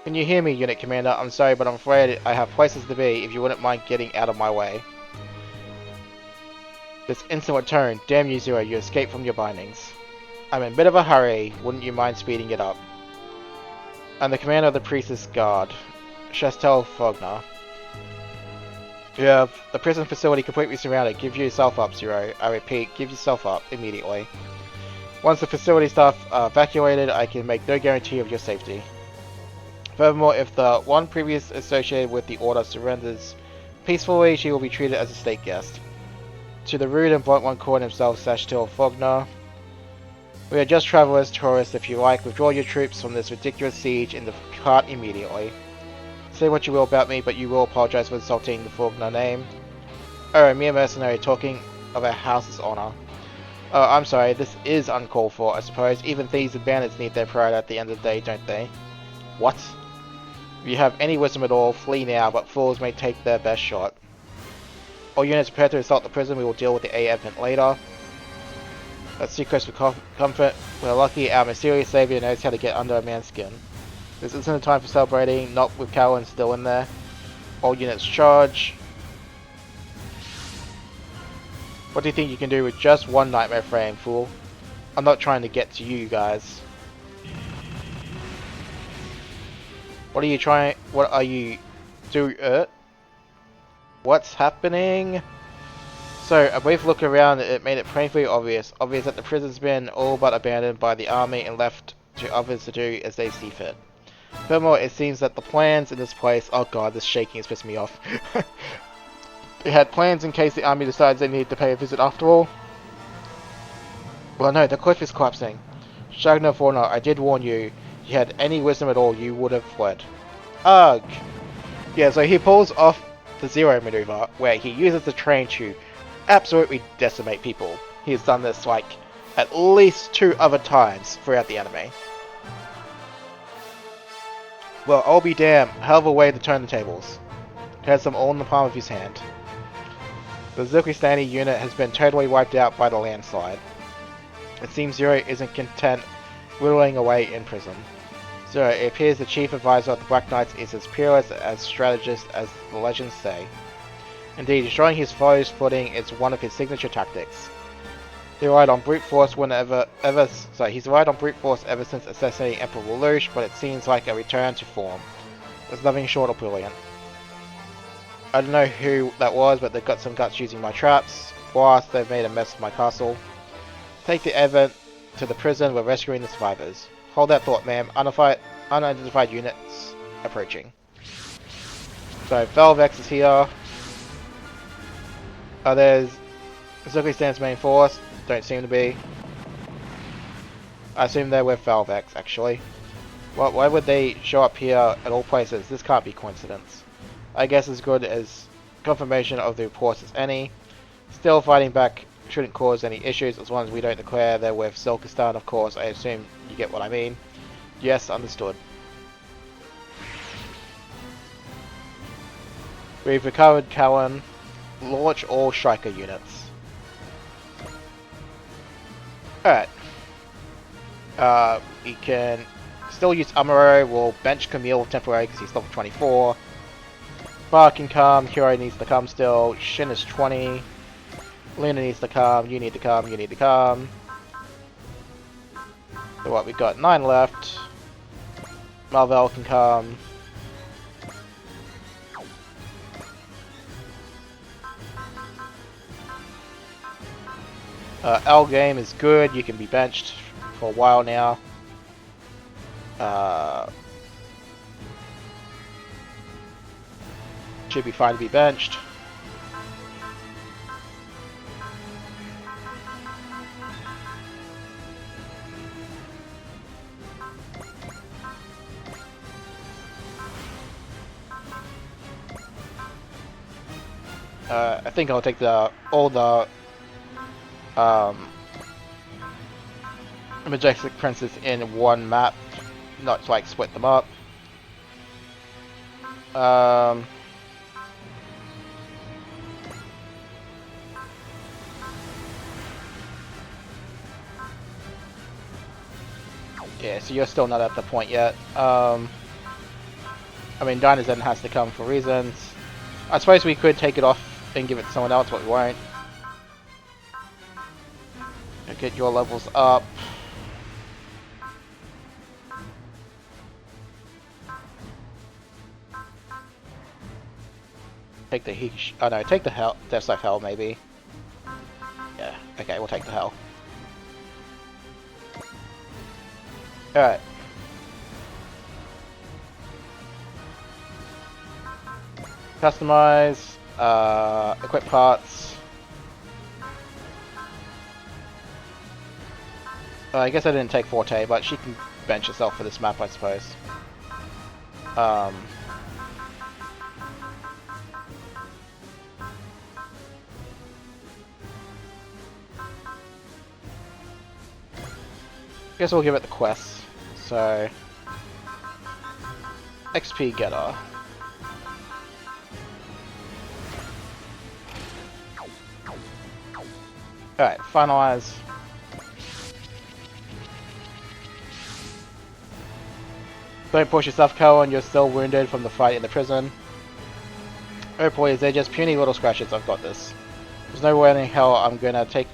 Can you hear me, Unit Commander? I'm sorry, but I'm afraid I have places to be if you wouldn't mind getting out of my way. This insolent tone. Damn you, Zero. You escaped from your bindings. I'm in a bit of a hurry. Wouldn't you mind speeding it up? I'm the commander of the Priestess Guard, Chastel Fognar. You have the prison facility completely surrounded. Give yourself up, Zero. I repeat, give yourself up immediately. Once the facility staff are evacuated, I can make no guarantee of your safety. Furthermore, if the one previously associated with the order surrenders peacefully, she will be treated as a state guest. To the rude and blunt one calling himself Sashtil Fogner. We are just travelers, tourists if you like. Withdraw your troops from this ridiculous siege in the cart immediately. Say what you will about me, but you will apologize for insulting the Fogner name. Oh, a mere mercenary talking of our house's honor. Oh, I'm sorry, this is uncalled for, I suppose. Even thieves and bandits need their pride at the end of the day, don't they? What? If you have any wisdom at all, flee now, but fools may take their best shot. All units prepare to assault the prison, we will deal with the event later. Let's request for comfort. We're lucky our mysterious savior knows how to get under a man's skin. This isn't a time for celebrating, not with Cowan still in there. All units charge. What do you think you can do with just one nightmare frame, fool? I'm not trying to get to you guys. What are you do? What's happening? So, a brief look around, it made it painfully obvious that the prison's been all but abandoned by the army and left to others to do as they see fit. Furthermore, it seems that the plans in this place... Oh god, this shaking is pissing me off. They had plans in case the army decides they need to pay a visit after all. Well no, the cliff is collapsing. Shagna Forna, I did warn you. If you had any wisdom at all, you would have fled. Ugh! Yeah, so he pulls off the Zero maneuver, where he uses the train to absolutely decimate people. He's done this, like, at least 2 other times throughout the anime. Well, I'll be damned, hell of a way to turn the tables. He has them all in the palm of his hand. The Zukistani unit has been totally wiped out by the landslide. It seems Zero isn't content whittling away in prison. Zero, it appears the chief advisor of the Black Knights is as peerless as strategist as the legends say. Indeed, destroying his foe's footing is one of his signature tactics. He relied on brute force he's relied on brute force ever since assassinating Emperor Lelouch, but it seems like a return to form. There's nothing short of brilliant. I don't know who that was, but they've got some guts using my traps. Plus, they've made a mess of my castle. Take the event to the prison, we're rescuing the survivors. Hold that thought, ma'am. Unidentified units approaching. So, Velvex is here. There's Zukistan's main force. Don't seem to be. I assume they're with Velvex, actually. Why would they show up here at all places? This can't be coincidence. I guess as good as confirmation of the reports as any. Still, fighting back shouldn't cause any issues as long as we don't declare they're with Zulkistan, of course. I assume you get what I mean. Yes, understood. We've recovered Cowan. Launch all striker units. Alright. We can still use Amuro. We'll bench Camille temporarily because he's level 24. Bar can come. Hero needs to come still. Shin is 20. Luna needs to come. You need to come. You need to come. So what? We've got 9 left. Marvel can come. L game is good. You can be benched for a while now. Should be fine to be benched. I think I'll take all the Majestic Princes in one map, not to like split them up. Yeah, so you're still not at the point yet. I mean, Dynazen has to come for reasons. I suppose we could take it off and give it to someone else, but we won't. Get your levels up. Take the oh no, take the hell. Death Life Hell maybe. Yeah, okay, we'll take the hell. Alright. Customize, equip parts. I guess I didn't take Forte, but she can bench herself for this map, I suppose. Guess we'll give it the quest. So, XP getter. Alright, finalize. Don't push yourself, Cohen, you're still wounded from the fight in the prison. Oh boys, they're just puny little scratches, I've got this. There's no way in hell I'm gonna take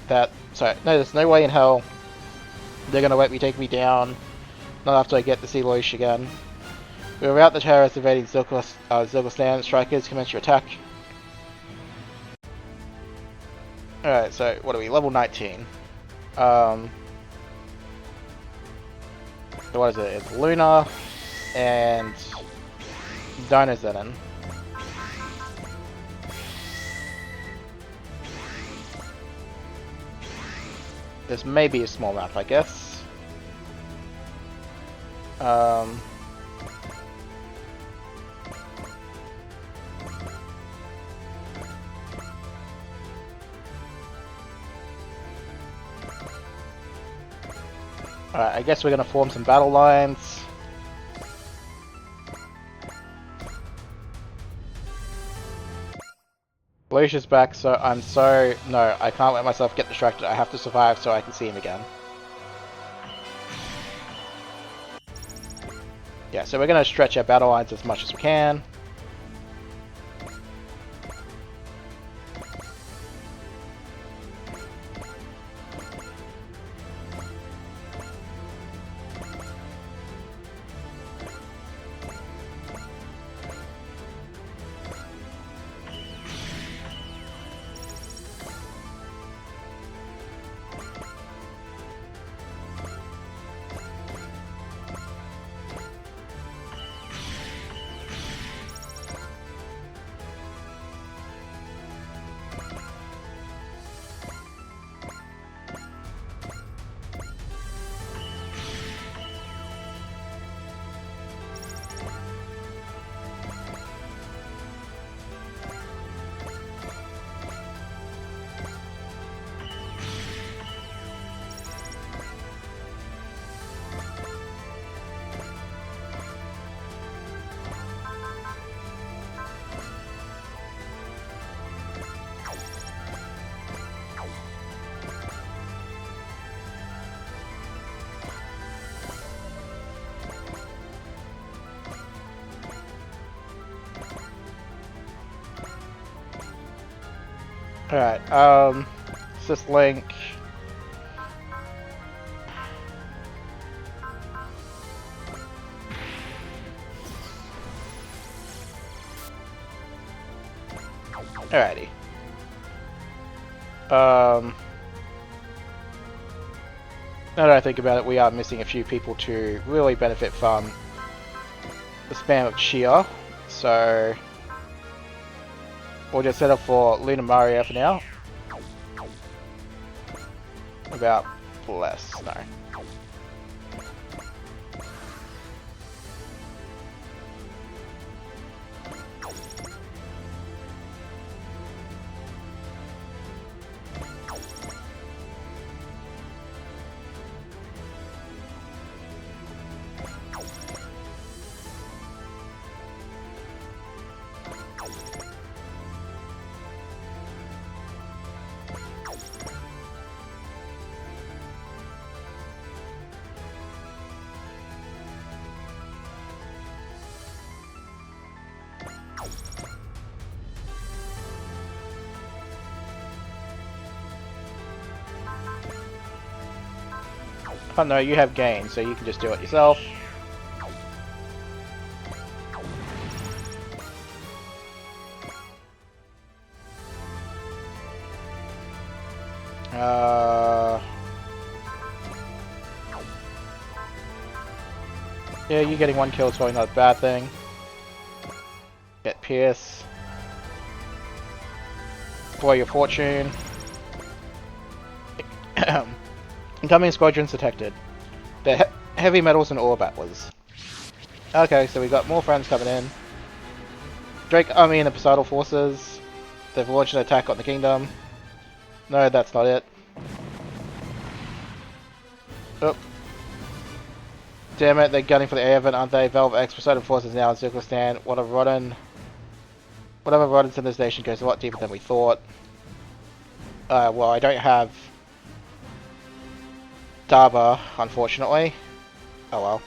that. Sorry, no, there's no way in hell they're gonna let me take me down. Not after I get to see Loish again. We were out the terrorists invading Zilgostan. Strikers, commence your attack. Alright, so what are we? Level 19. So what is it? It's Luna and Dinozenon. This may be a small map, I guess. Alright, I guess we're gonna form some battle lines. Lucius back, so no, I can't let myself get distracted. I have to survive so I can see him again. Yeah, so we're gonna stretch our battle lines as much as we can. Alright, syslink. Alrighty. Now that I think about it, we are missing a few people to really benefit from the spam of cheer, so we'll just settle for Luna Maria for now. About less, no. Oh no, you have gain, so you can just do it yourself. Yeah, you getting one kill is probably not a bad thing. Get Pierce. For your fortune. Incoming squadrons detected. They're heavy metals and ore battlers. Okay, so we got more friends coming in. Drake Army and the Poseidon forces. They've launched an attack on the kingdom. No, that's not it. Oh. Damn it, they're gunning for the air event, aren't they? Valve X Poseidon forces now in Zirklistan. Whatever rottens in this nation goes a lot deeper than we thought. Well, I don't have Daba, unfortunately. Oh well.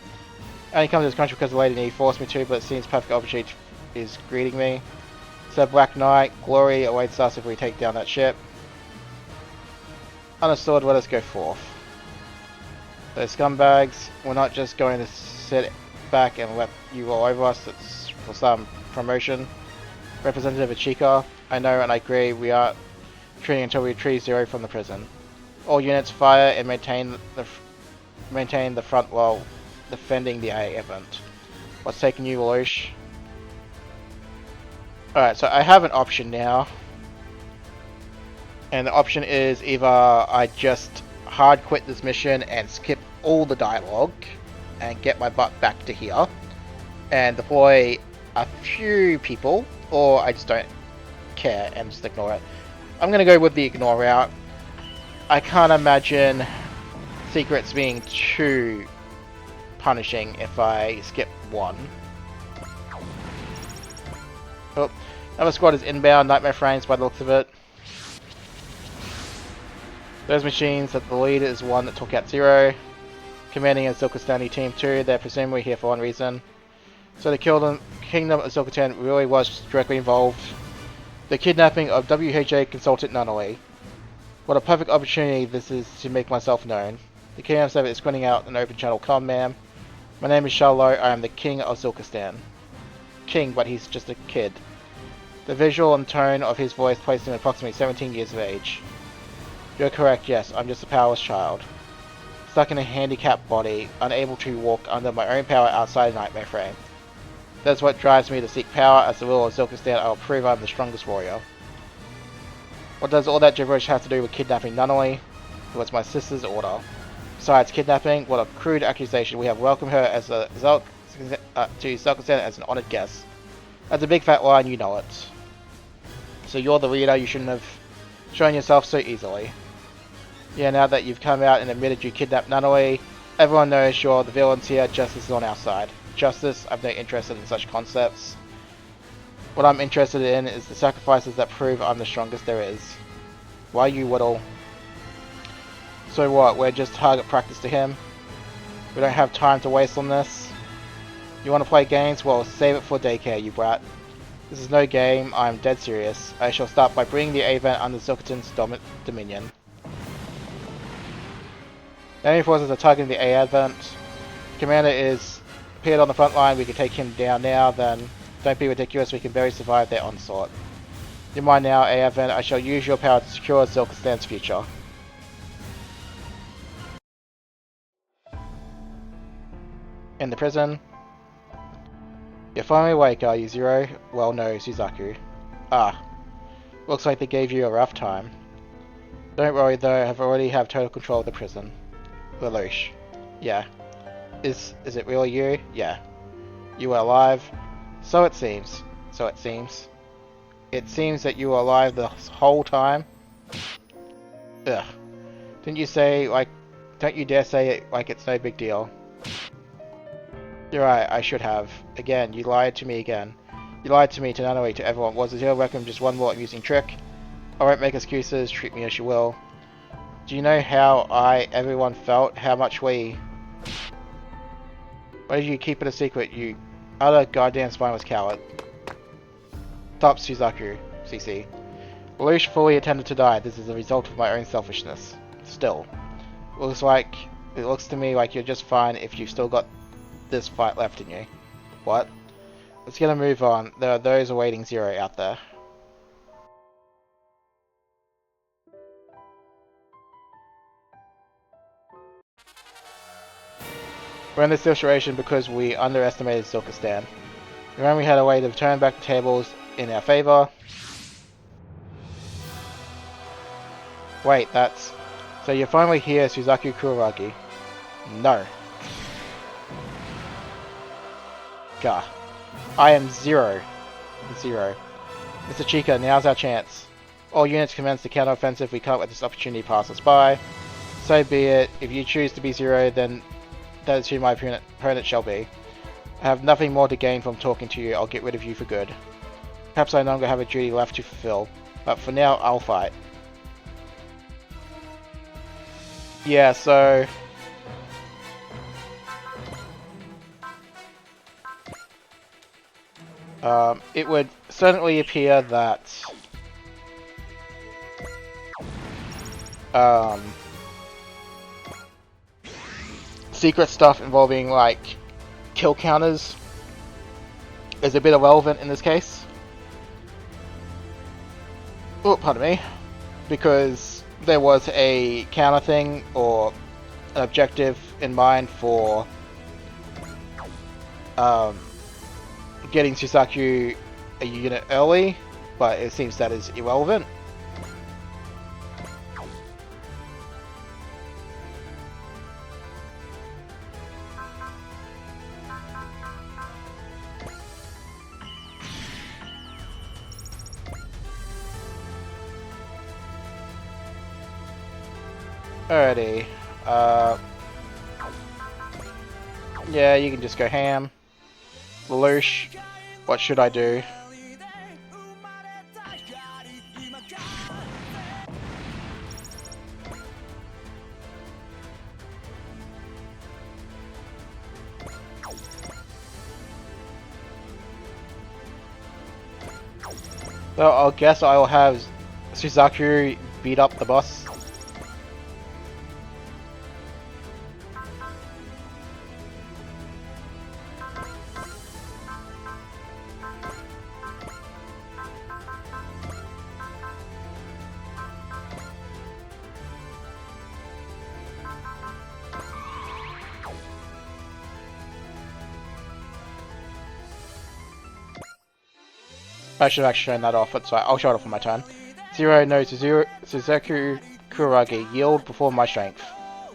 I only come to this country because the Lady Knee forced me to, but it seems perfect opportunity is greeting me. So Black Knight, glory awaits us if we take down that ship. Understood, let us go forth. Those scumbags, we're not just going to sit back and let you roll over us for some promotion. Representative Achika, I know and I agree, we are treating until we retrieve Zero from the prison. All units fire and maintain the front while defending the A event. What's taking you, Lelouch? Alright, so I have an option now. And the option is either I just hard quit this mission and skip all the dialogue and get my butt back to here and deploy a few people, or I just don't care and just ignore it. I'm going to go with the ignore route. I can't imagine secrets being too punishing if I skip one. Oh, another squad is inbound, Nightmare Frames by the looks of it. Those machines that the leader is one that took out Zero. Commanding a Zilkastani Team 2, they're presumably here for one reason. So the Kingdom of Zilkatan really was directly involved. The kidnapping of WHA consultant Nunnally. What a perfect opportunity this is to make myself known. The Kingdom of 7 is squinting out an open channel. Come, ma'am. My name is Charlot, I am the King of Zilkastan. King, but he's just a kid. The visual and tone of his voice placed him approximately 17 years of age. You're correct, yes, I'm just a powerless child. Stuck in a handicapped body, unable to walk under my own power outside a nightmare frame. That's what drives me to seek power. As the ruler of Zilkastan, I will prove I'm the strongest warrior. What does all that gibberish have to do with kidnapping Nunnally? It was my sister's order. Besides kidnapping, what a crude accusation. We have welcomed her as to Zilkastan as an honoured guest. That's a big fat lie and you know it. So you're the leader, you shouldn't have shown yourself so easily. Yeah, now that you've come out and admitted you kidnapped Nunnally, everyone knows you're the villains here, justice is on our side. Justice, I've no interest in such concepts. What I'm interested in is the sacrifices that prove I'm the strongest there is. Why you whittle? So what, we're just target practice to him? We don't have time to waste on this. You want to play games? Well, save it for daycare, you brat. This is no game, I'm dead serious. I shall start by bringing the event under Zilkatan's dominion. The enemy forces are targeting the A event. Commander is appeared on the front line, we can take him down now, then don't be ridiculous, we can barely survive their onslaught. In mind now, A event, I shall use your power to secure Zilkastan's future. In the prison. You're finally awake, are you, Zero? Well, no, Suzaku. Ah. Looks like they gave you a rough time. Don't worry though, I already have total control of the prison. Lelouch. Yeah. Is it really you? Yeah. You are alive? So it seems. So it seems. It seems that you were alive the whole time? Ugh. Don't you dare say it like it's no big deal. You're right, I should have. Again, you lied to me again. You lied to me, to Nunnally, to everyone. Was the Zero Welcome just one more amusing trick? I won't make excuses, treat me as you will. Do you know how everyone felt? How much we... Why did you keep it a secret, you utter goddamn spineless coward? Stop, Suzaku, CC. Lelouch fully intended to die. This is a result of my own selfishness. Still. It looks to me like you're just fine if you've still got this fight left in you. What? Let's get a move on. There are those awaiting Zero out there. We're in this situation because we underestimated Zilkastan. Remember we had a way to turn back the tables in our favor. Wait, that's... So you're finally here, Suzaku Kuraragi. No. Gah. I am 0. 0. Mr. Chica, now's our chance. All units commence the counter-offensive. We can't let this opportunity pass us by. So be it. If you choose to be 0, then that is who my opponent shall be. I have nothing more to gain from talking to you. I'll get rid of you for good. Perhaps I no longer have a duty left to fulfill, but for now, I'll fight. Yeah, so... it would certainly appear that... secret stuff involving, like, kill counters is a bit irrelevant in this case. Oh, pardon me. Because there was a counter thing, or an objective in mind for getting Suzaku a unit early, but it seems that is irrelevant. Alrighty. Yeah, you can just go ham. Lelouch, what should I do? So I'll guess I'll have Suzaku beat up the boss. I should have actually shown that off, but sorry, I'll show it off on my turn. 0 no Suzaku Kuraragi, yield before my strength.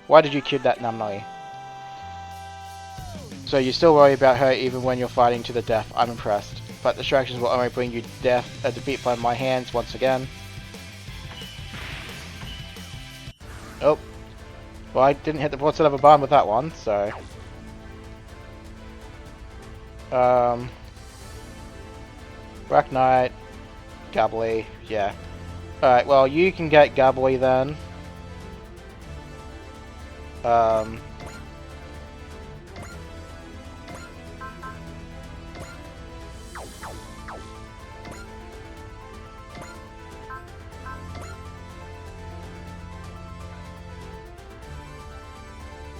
Why did you kill that Namnoi? So you still worry about her even when you're fighting to the death, I'm impressed. But distractions will only bring you death, a defeat by my hands once again. Oh. Well, I didn't hit the broadside of a barn with that one, so... Black Knight, Gabbly, yeah. Alright, well, you can get Gabbly then.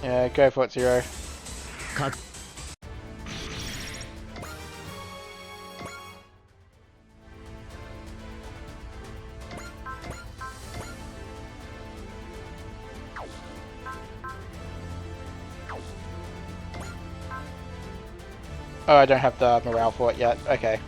Yeah, go for it, 0. Oh, I don't have the morale for it yet. Okay.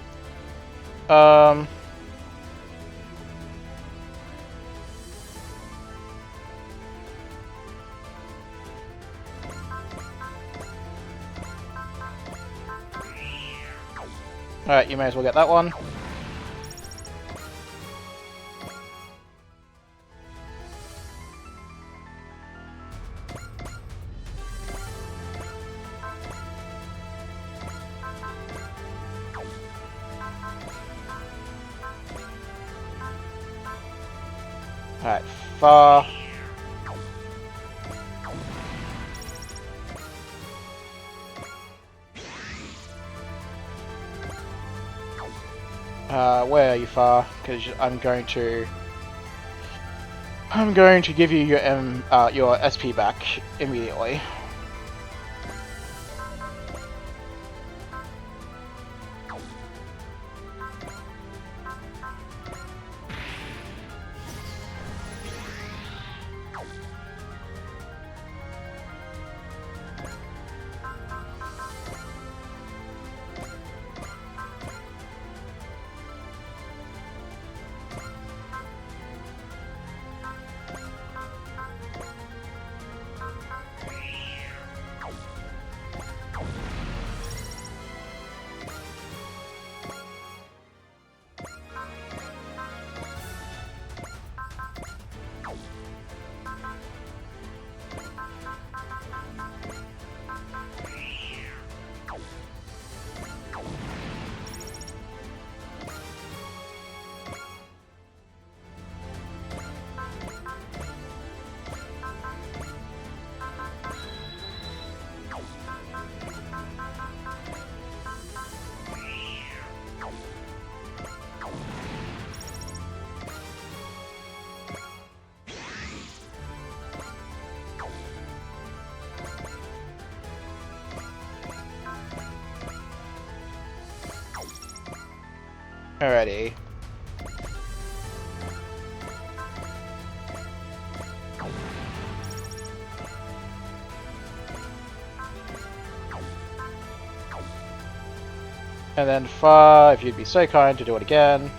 Alright, you may as well get that one. Alright, far. Where are you, far? Because I'm going to give you your SP back immediately. Alrighty. And then Fa, if you'd be so kind to do it again.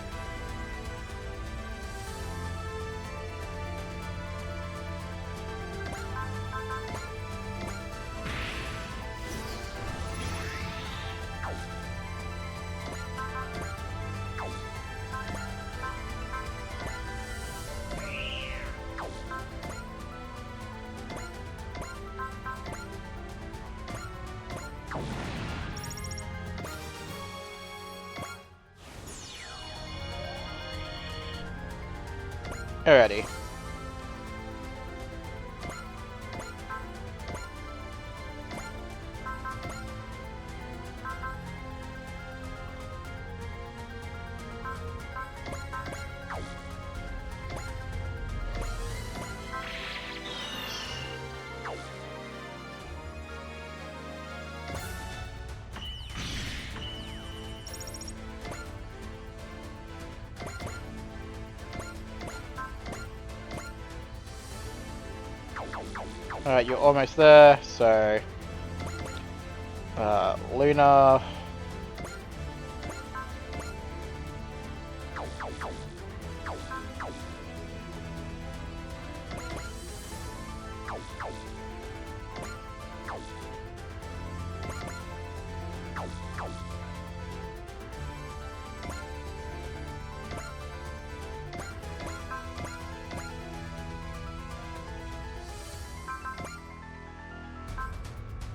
Alrighty. Alright, you're almost there, so... Luna...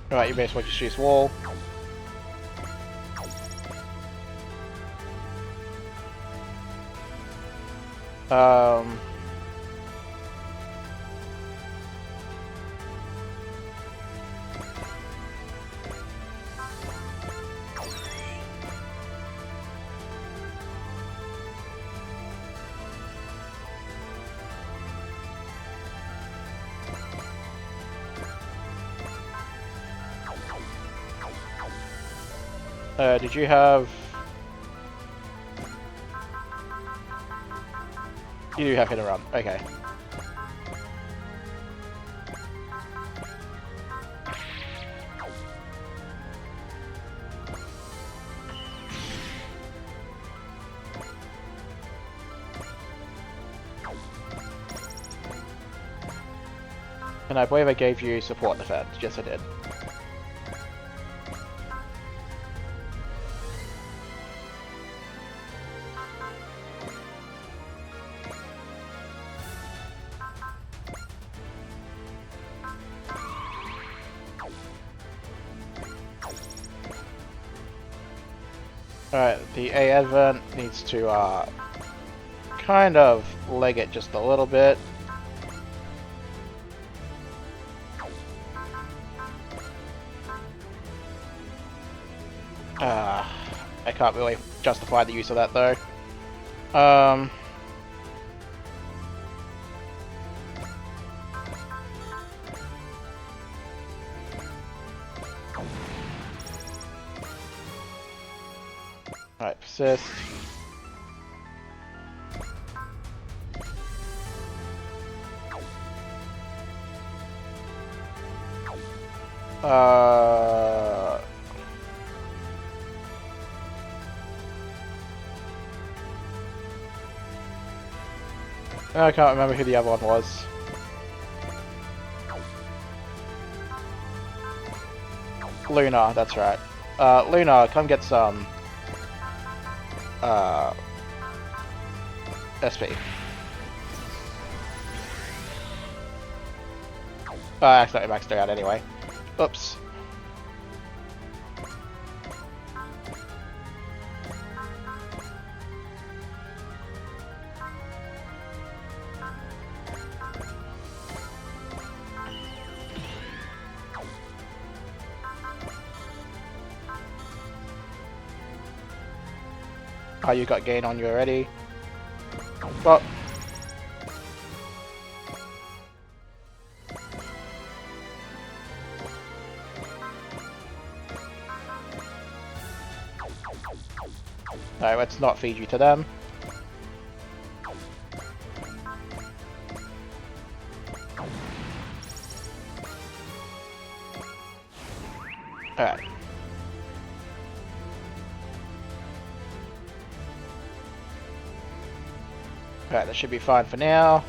Alright, you may as well just use wall. Did you have... You do have hit and run, okay. And I believe I gave you support defense, yes I did. Alright, the A advent needs to kind of leg it just a little bit. I can't really justify the use of that though. Alright, persist. I can't remember who the other one was. Luna, that's right. Luna, come get some SP. I accidentally maxed her out anyway. Oops. Oh, you got gain on you already. Well. Alright, let's not feed you to them. Alright. Alright, that should be fine for now.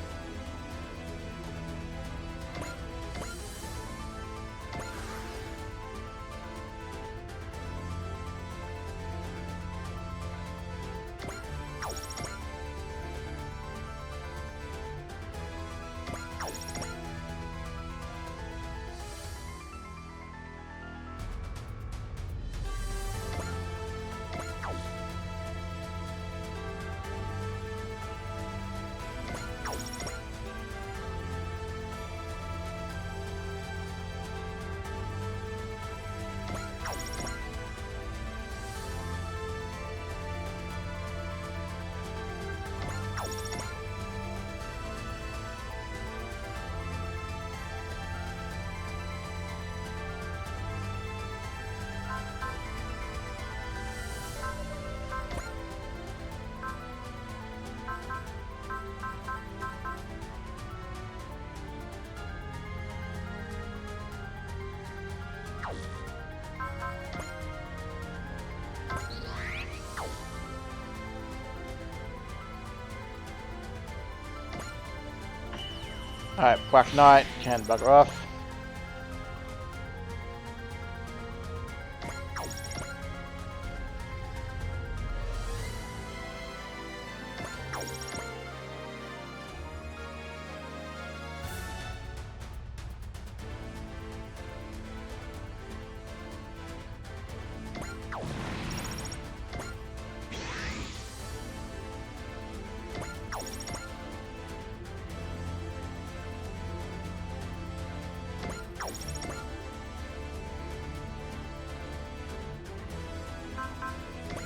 Alright, Black Knight can bugger off.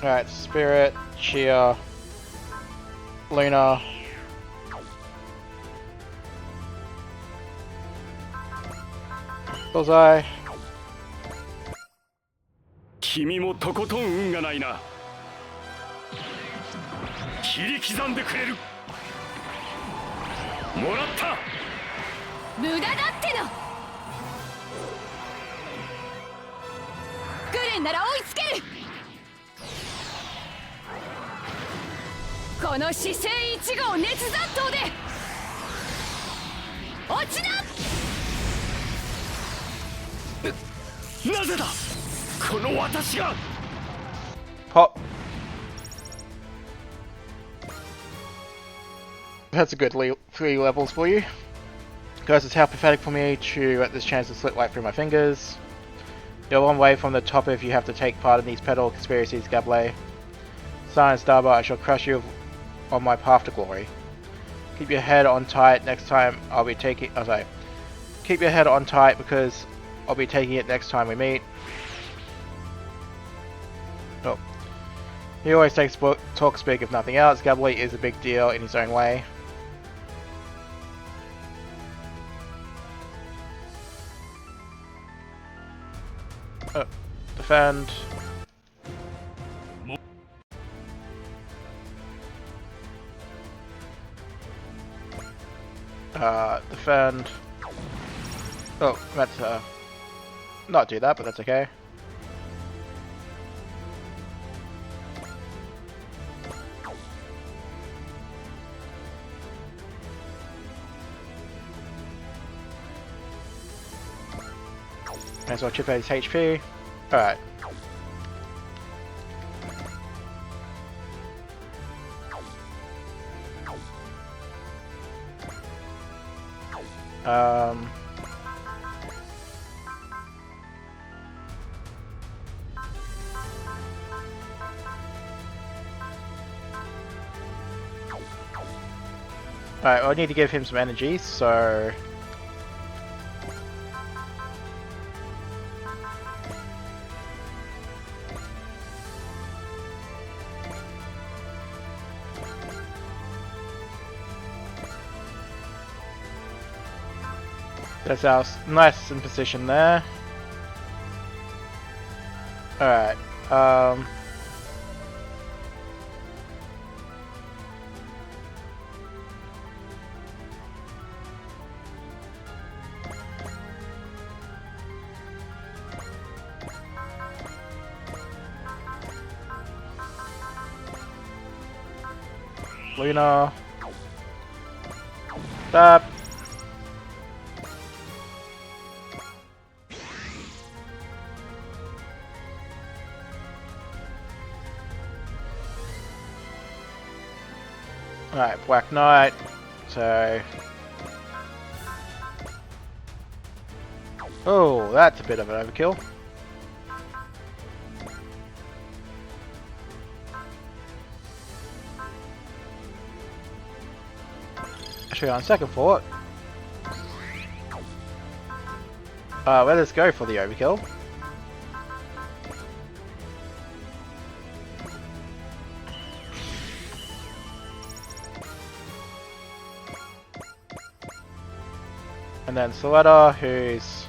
Alright, Spirit, Chia, Luna. Bullseye. 君もとことん運がないな。切り刻んでくれる。もらった。無駄だっての。グレンなら追いつける。この姿勢1号熱残党で落ちな。なぜだこの私が。 Pop. That's a good 3 levels for you. Guys, it's how pathetic for me to let this chance to slip right through my fingers. You're one way from the top if you have to take part in these pedal conspiracies, Gable. Sign Starbar, I shall crush you on my path to glory. Keep your head on tight next time I'll be taking... Oh, sorry. Keep your head on tight because I'll be taking it next time we meet. Oh. He always takes talk speak if nothing else. Gable is a big deal in his own way. Oh. Defend. Defend. Oh, meant to not do that, but that's okay. May as well chip out his HP. Alright. Alright, I need to give him some energy, so... That's our nice in position there. Alright, Luna. Stab. Alright, Black Knight. So... Oh, that's a bit of an overkill. Actually, on second thought, let us go for the overkill. And then Soletta, who's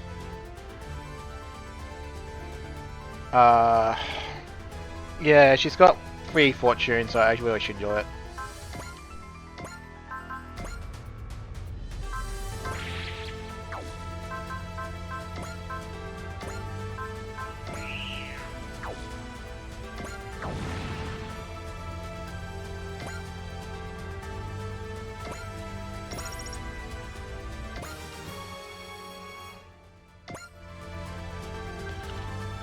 yeah, she's got 3 fortune, so I really should do it.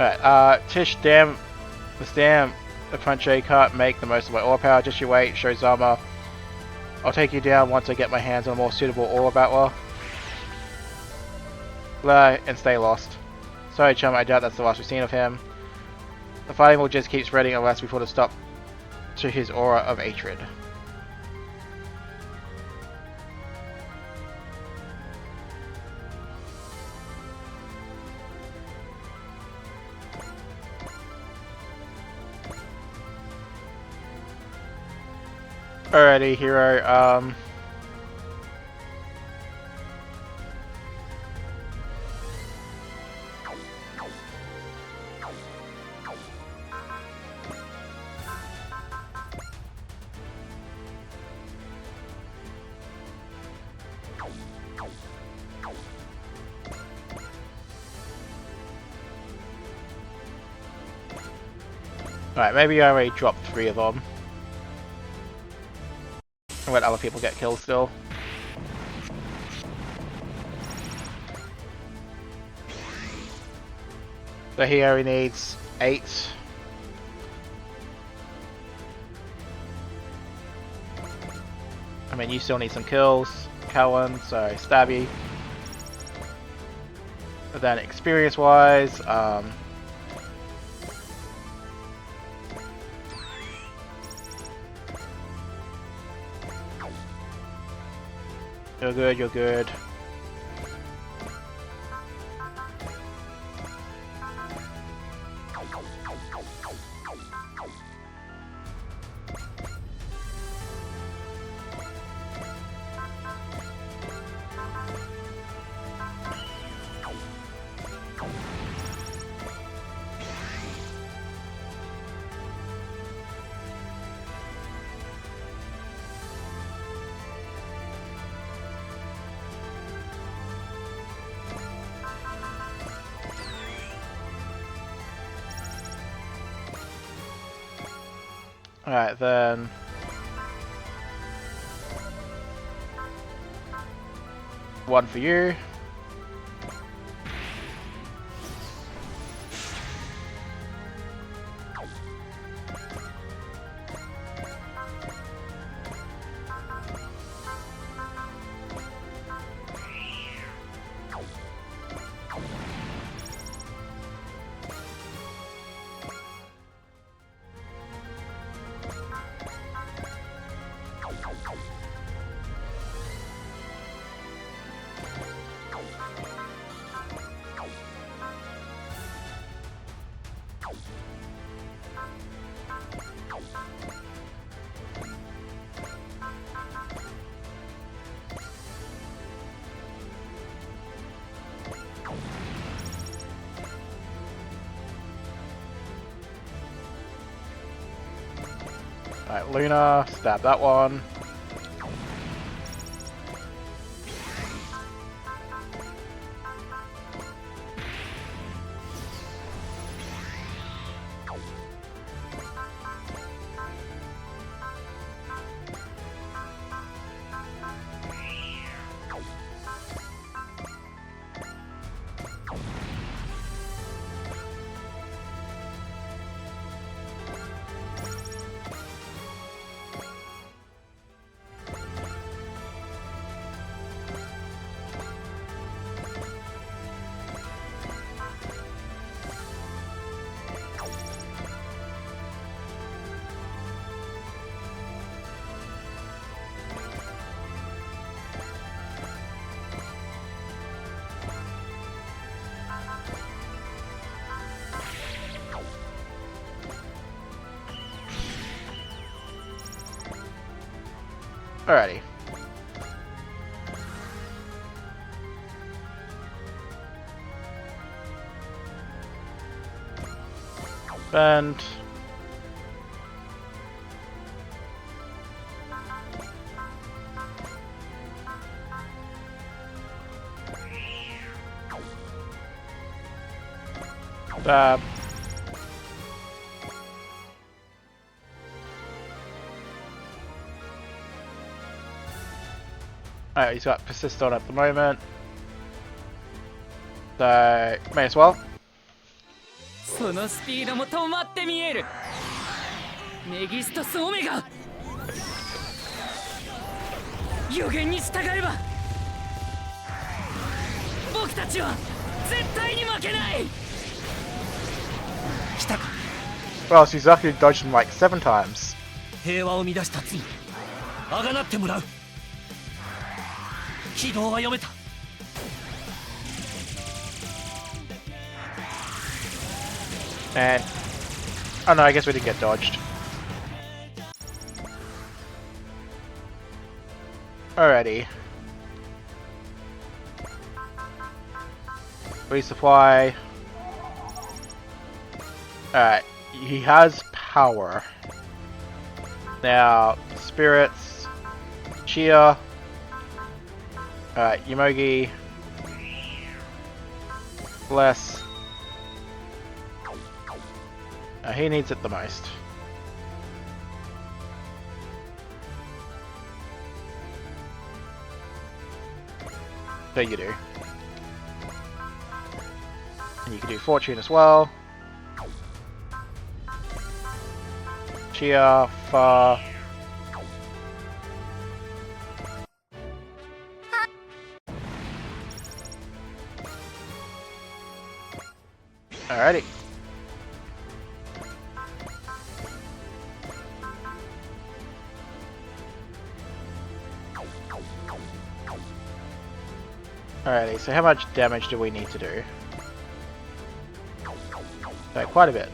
Alright, Tish, damn, the Punche can't make the most of my aura power. Just you wait, shows armor. I'll take you down once I get my hands on a more suitable aura battler. And stay lost. Sorry, chum, I doubt that's the last we've seen of him. The fighting will just keep spreading unless we put a stop to his aura of hatred. Alrighty, hero, alright, maybe I already dropped 3 of them. And let other people get killed still. So he only needs 8. I mean, you still need some kills, Callan, so Stabby. But then experience-wise, you're good, you're good. Alright, then... one for you. Alright, Luna, stab that one. Alrighty. Bend. Dab. Alright, he's got persist on at the moment. So, may as well. そのスピードも止まって見える。メギストスオメガ。予言に従えば僕たちは絶対に負けない。来たか。 Well, she's actually dodged him like 7 times. 平和を乱した罪あがなってもらう。軌道は読めた。 And oh no, I guess we didn't get dodged. Alrighty. Resupply. Alright, he has power. Now, spirits, Chia. Alright, Yomogi. Bless. He needs it the most. So you do. And you can do Fortune as well. Chia, Fa. Alrighty. Alrighty, so how much damage do we need to do? Quite a bit.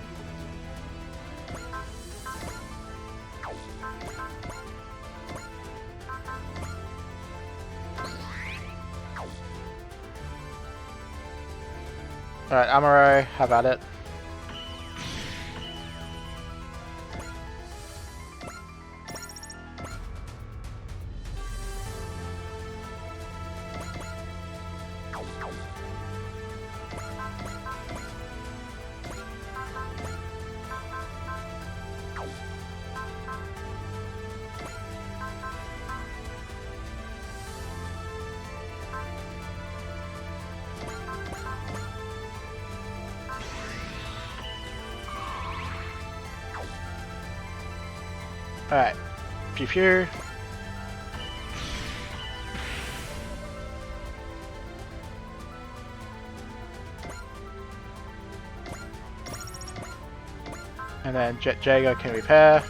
Alright, Amuro, how about it? Alright, Pew. And then Jago can repair.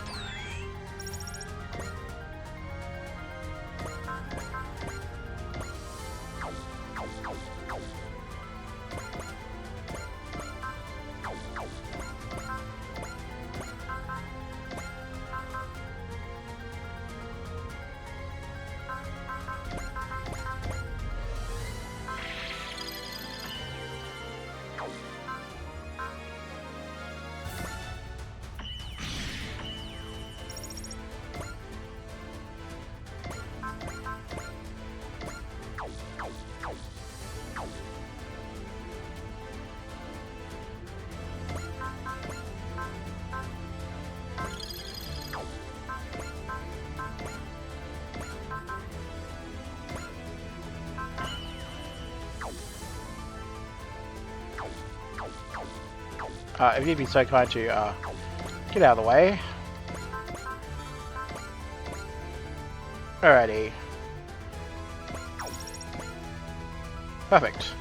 If you'd be so kind to get out of the way. Alrighty. Perfect.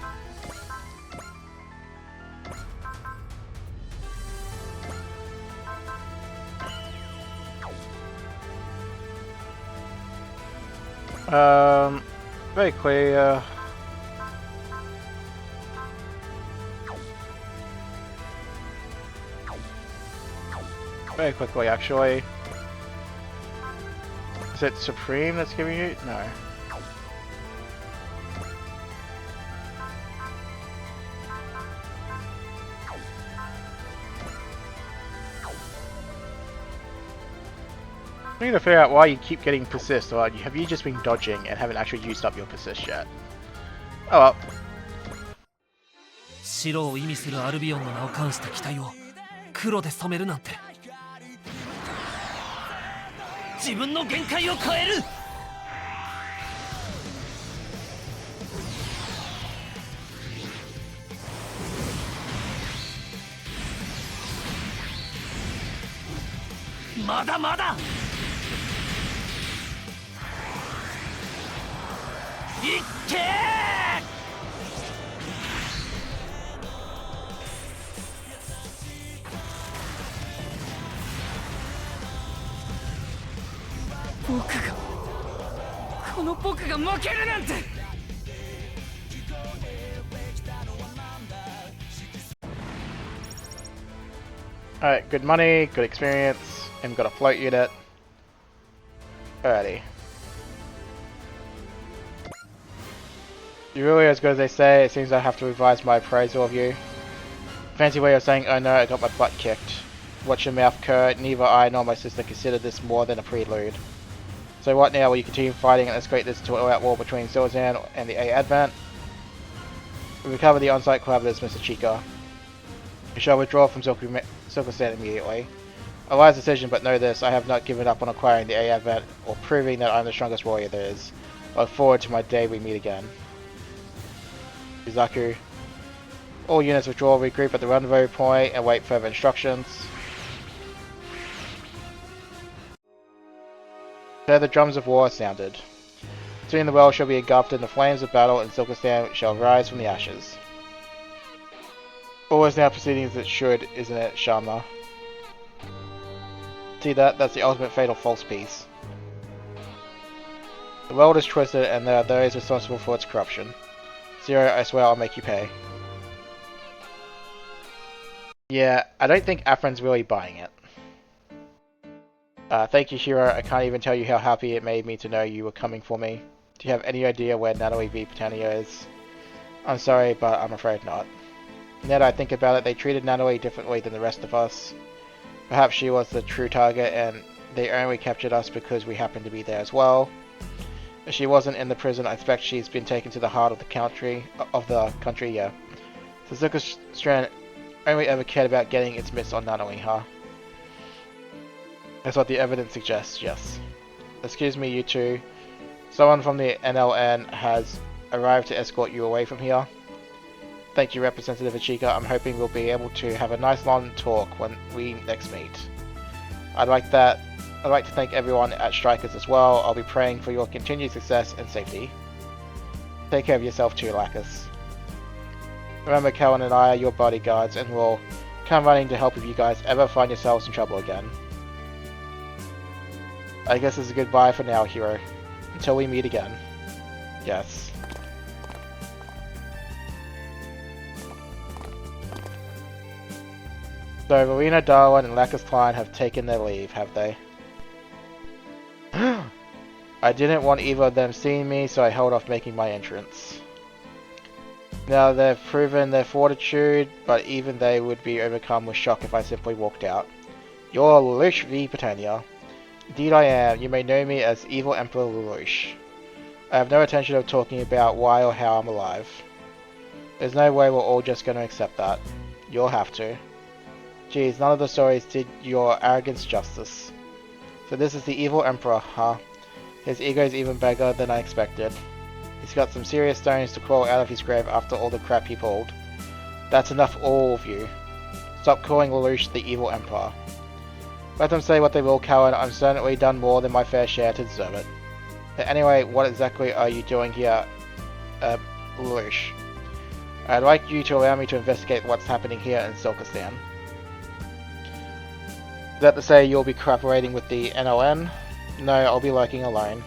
Very clear. Very quickly, actually. Is it Supreme that's giving you? No. I need to figure out why you keep getting persist, or have you just been dodging and haven't actually used up your persist yet? Oh well. 白を意味するアルビオンの名を冠した機体を黒で染めるなんて自分の限界を超えるまだまだいっけこの僕が負けるなんて Alright, good money, good experience, and we've got a float unit. Alrighty. You're really as good as they say. It seems I have to revise my appraisal of you. Fancy way of saying, oh no, I got my butt kicked. Watch your mouth, Kurt. Neither I nor my sister consider this more than a prelude. So what now? Will you continue fighting and escalate this to an all-out war between Silzan and the A Advent? We recover the on-site collaborators, Mr. Chica. We shall withdraw from Silverstand immediately. A wise decision, but know this, I have not given up on acquiring the A Advent or proving that I'm the strongest warrior there is. I look forward to my day we meet again. Izaku. All units withdraw, regroup at the rendezvous point, and wait further instructions. There the drums of war sounded. Soon the world shall be engulfed in the flames of battle, and Silverstand shall rise from the ashes. All is now proceeding as it should, isn't it, Sharma? See that? That's the ultimate fatal false piece. The world is twisted, and there are those responsible for its corruption. Zero, I swear I'll make you pay. Yeah, I don't think Afrin's really buying it. Thank you, Hiro. I can't even tell you how happy it made me to know you were coming for me. Do you have any idea where Natalie V. Britannia is? I'm sorry, but I'm afraid not. Now that I think about it, they treated Natalie differently than the rest of us. Perhaps she was the true target, and they only captured us because we happened to be there as well. If she wasn't in the prison, I expect she's been taken to the heart of the country, yeah. Suzuka Strand only ever cared about getting its mitts on Natalie, huh? That's what the evidence suggests, yes. Excuse me, you two. Someone from the NLN has arrived to escort you away from here. Thank you, Representative Ichika. I'm hoping we'll be able to have a nice long talk when we next meet. I'd like to thank everyone at Strikers as well. I'll be praying for your continued success and safety. Take care of yourself too, Lacus. Remember, Cowan and I are your bodyguards, and we'll come running to help if you guys ever find yourselves in trouble again. I guess it's a goodbye for now, Hiro. Until we meet again. Yes. So, Rowena Darwin and Lacus Klein have taken their leave, have they? I didn't want either of them seeing me, so I held off making my entrance. Now they've proven their fortitude, but even they would be overcome with shock if I simply walked out. You're Lelouch V. Britannia. Indeed I am. You may know me as Evil Emperor Lelouch. I have no intention of talking about why or how I'm alive. There's no way we're all just going to accept that. You'll have to. Geez, none of the stories did your arrogance justice. So this is the Evil Emperor, huh? His ego's even bigger than I expected. He's got some serious stones to crawl out of his grave after all the crap he pulled. That's enough, all of you. Stop calling Lelouch the Evil Emperor. Let them say what they will, Cowan. I've certainly done more than my fair share to deserve it. But anyway, what exactly are you doing here, Lelouch? I'd like you to allow me to investigate what's happening here in Silkerstan. Is that to say you'll be cooperating with the NLN? No, I'll be lurking alone.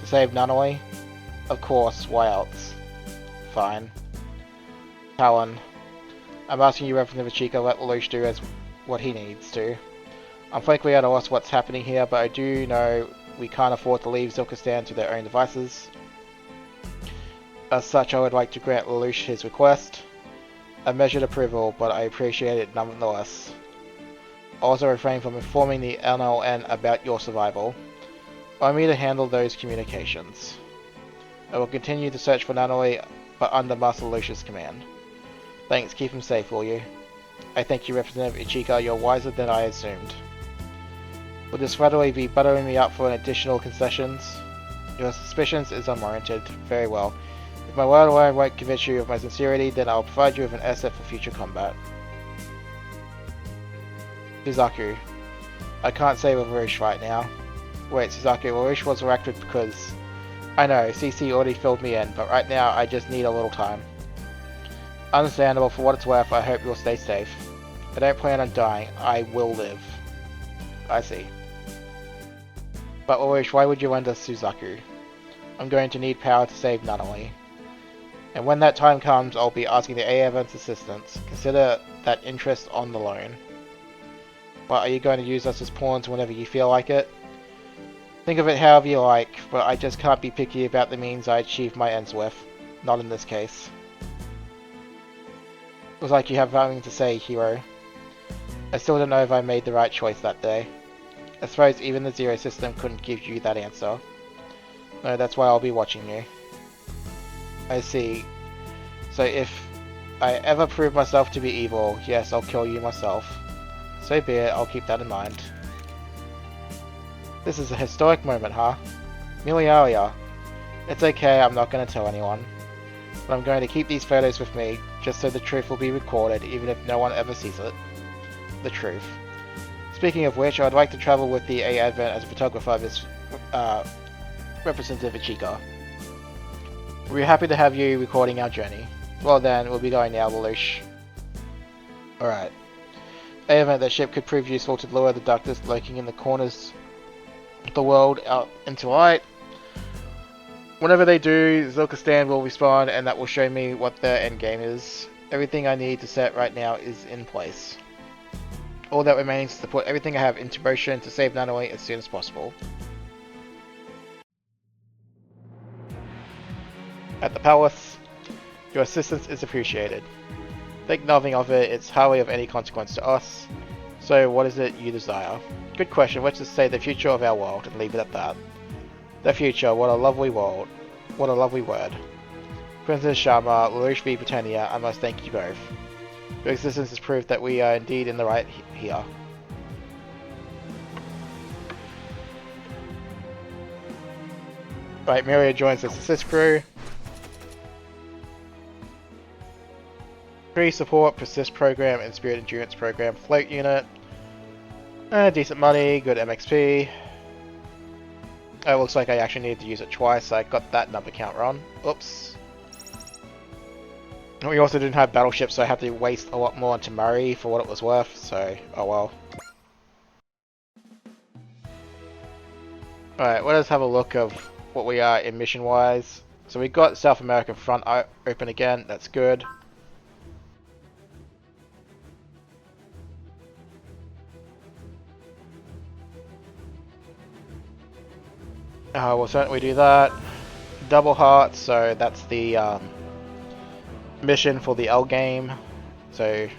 To save Nunnally? Of course, why else? Fine. Cowan. I'm asking you, Representative Chica, let Lelouch do as what he needs to. I'm frankly at a loss what's happening here, but I do know we can't afford to leave Zilkistan to their own devices. As such, I would like to grant Lelouch his request. A measured approval, but I appreciate it nonetheless. Also refrain from informing the NLN about your survival. Allow me to handle those communications. I will continue to search for Nanoi, but under Master Lelouch's command. Thanks, keep him safe, will you? I thank you, Representative Ichika, you're wiser than I assumed. Will this readily be buttering me up for an additional concessions? Your suspicions is unwarranted. Very well. If my word alone won't convince you of my sincerity, then I'll provide you with an asset for future combat. Suzaku. I can't say with Lelouch right now. Wait, Suzaku, Lelouch was elected because... I know, CC already filled me in, but right now I just need a little time. Understandable, for what it's worth, I hope you'll stay safe. I don't plan on dying, I will live. I see. But Lelouch, why would you lend us Suzaku? I'm going to need power to save Nanoi. And when that time comes, I'll be asking the AFN's assistance. Consider that interest on the loan. But are you going to use us as pawns whenever you feel like it? Think of it however you like, but I just can't be picky about the means I achieve my ends with. Not in this case. Looks like you have something to say, hero. I still don't know if I made the right choice that day. I suppose even the Zero system couldn't give you that answer. No, that's why I'll be watching you. I see. So if I ever prove myself to be evil, yes, I'll kill you myself. So be it, I'll keep that in mind. This is a historic moment, huh? Miliaria. It's okay, I'm not going to tell anyone. But I'm going to keep these photos with me, just so the truth will be recorded, even if no one ever sees it. The truth. Speaking of which, I'd like to travel with the A Advent as a photographer of this Representative Ichika. We're happy to have you recording our journey. Well then, we'll be going now, Lelouch. Alright. A Advent, that ship could prove useful to lure the darkness lurking in the corners of the world out into light. Whenever they do, Zilkistan will respond, and that will show me what their endgame is. Everything I need to set right now is in place. All that remains is to put everything I have into motion to save Nanoi as soon as possible. At the palace, your assistance is appreciated. Think nothing of it, it's hardly of any consequence to us. So what is it you desire? Good question, let's just say the future of our world and leave it at that. The future, what a lovely world. What a lovely word. Princess Sharma, Lelouch v. Britannia, I must thank you both. Your existence is proof that we are indeed in the right here. Right, Miria joins us assist crew. Free support, persist program, and spirit endurance program, float unit. Decent money, good MXP. It looks like I actually needed to use it twice, so I got that number count wrong. Oops. We also didn't have battleships, so I had to waste a lot more on Tamari for what it was worth, so oh well. Alright, let us have a look of what we are in mission wise. So we got South American front open again, that's good. We'll certainly do that. Double heart, so that's the mission for the L game. So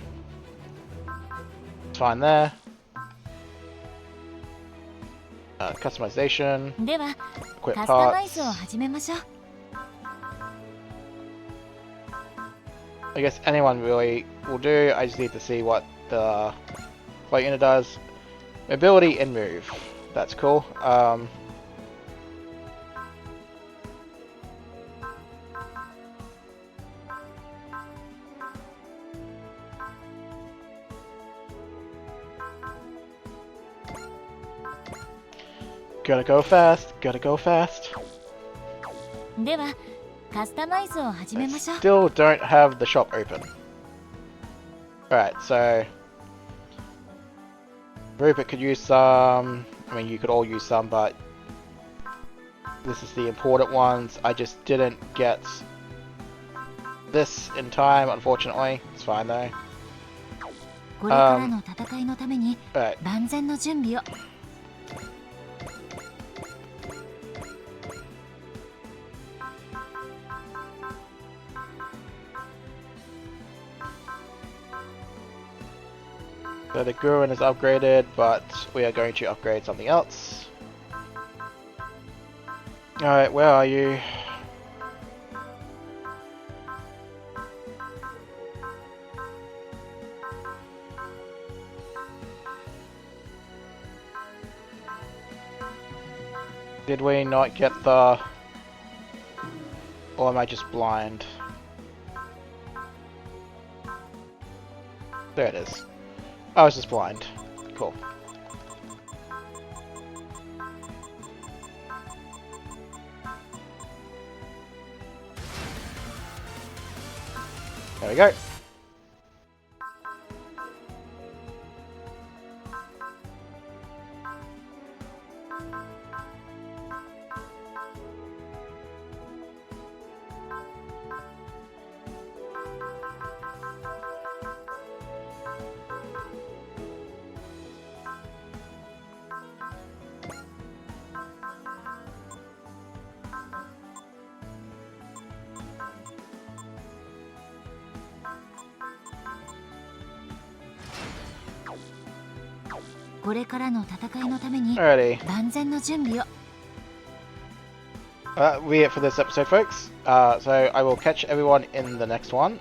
it's fine there. Customization. Equip parts. I guess anyone really will do. I just need to see what the flight unit does. Mobility and move. That's cool. Gotta go fast, gotta go fast. I still don't have the shop open. Alright, so Rupert could use some, I mean you could all use some, but this is the important ones. I just didn't get this in time, unfortunately. It's fine though. Alright. So the Guruen is upgraded, but we are going to upgrade something else. Alright, where are you? Did we not get the... Or am I just blind? There it is. I was just blind. Cool. There we go. Alrighty. That'll be it for this episode, folks. So I will catch everyone in the next one.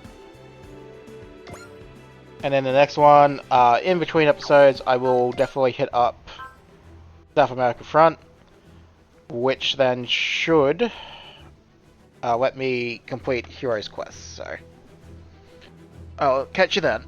And in the next one, in between episodes, I will definitely hit up South America front, which then should let me complete Heroes Quest. So I'll catch you then.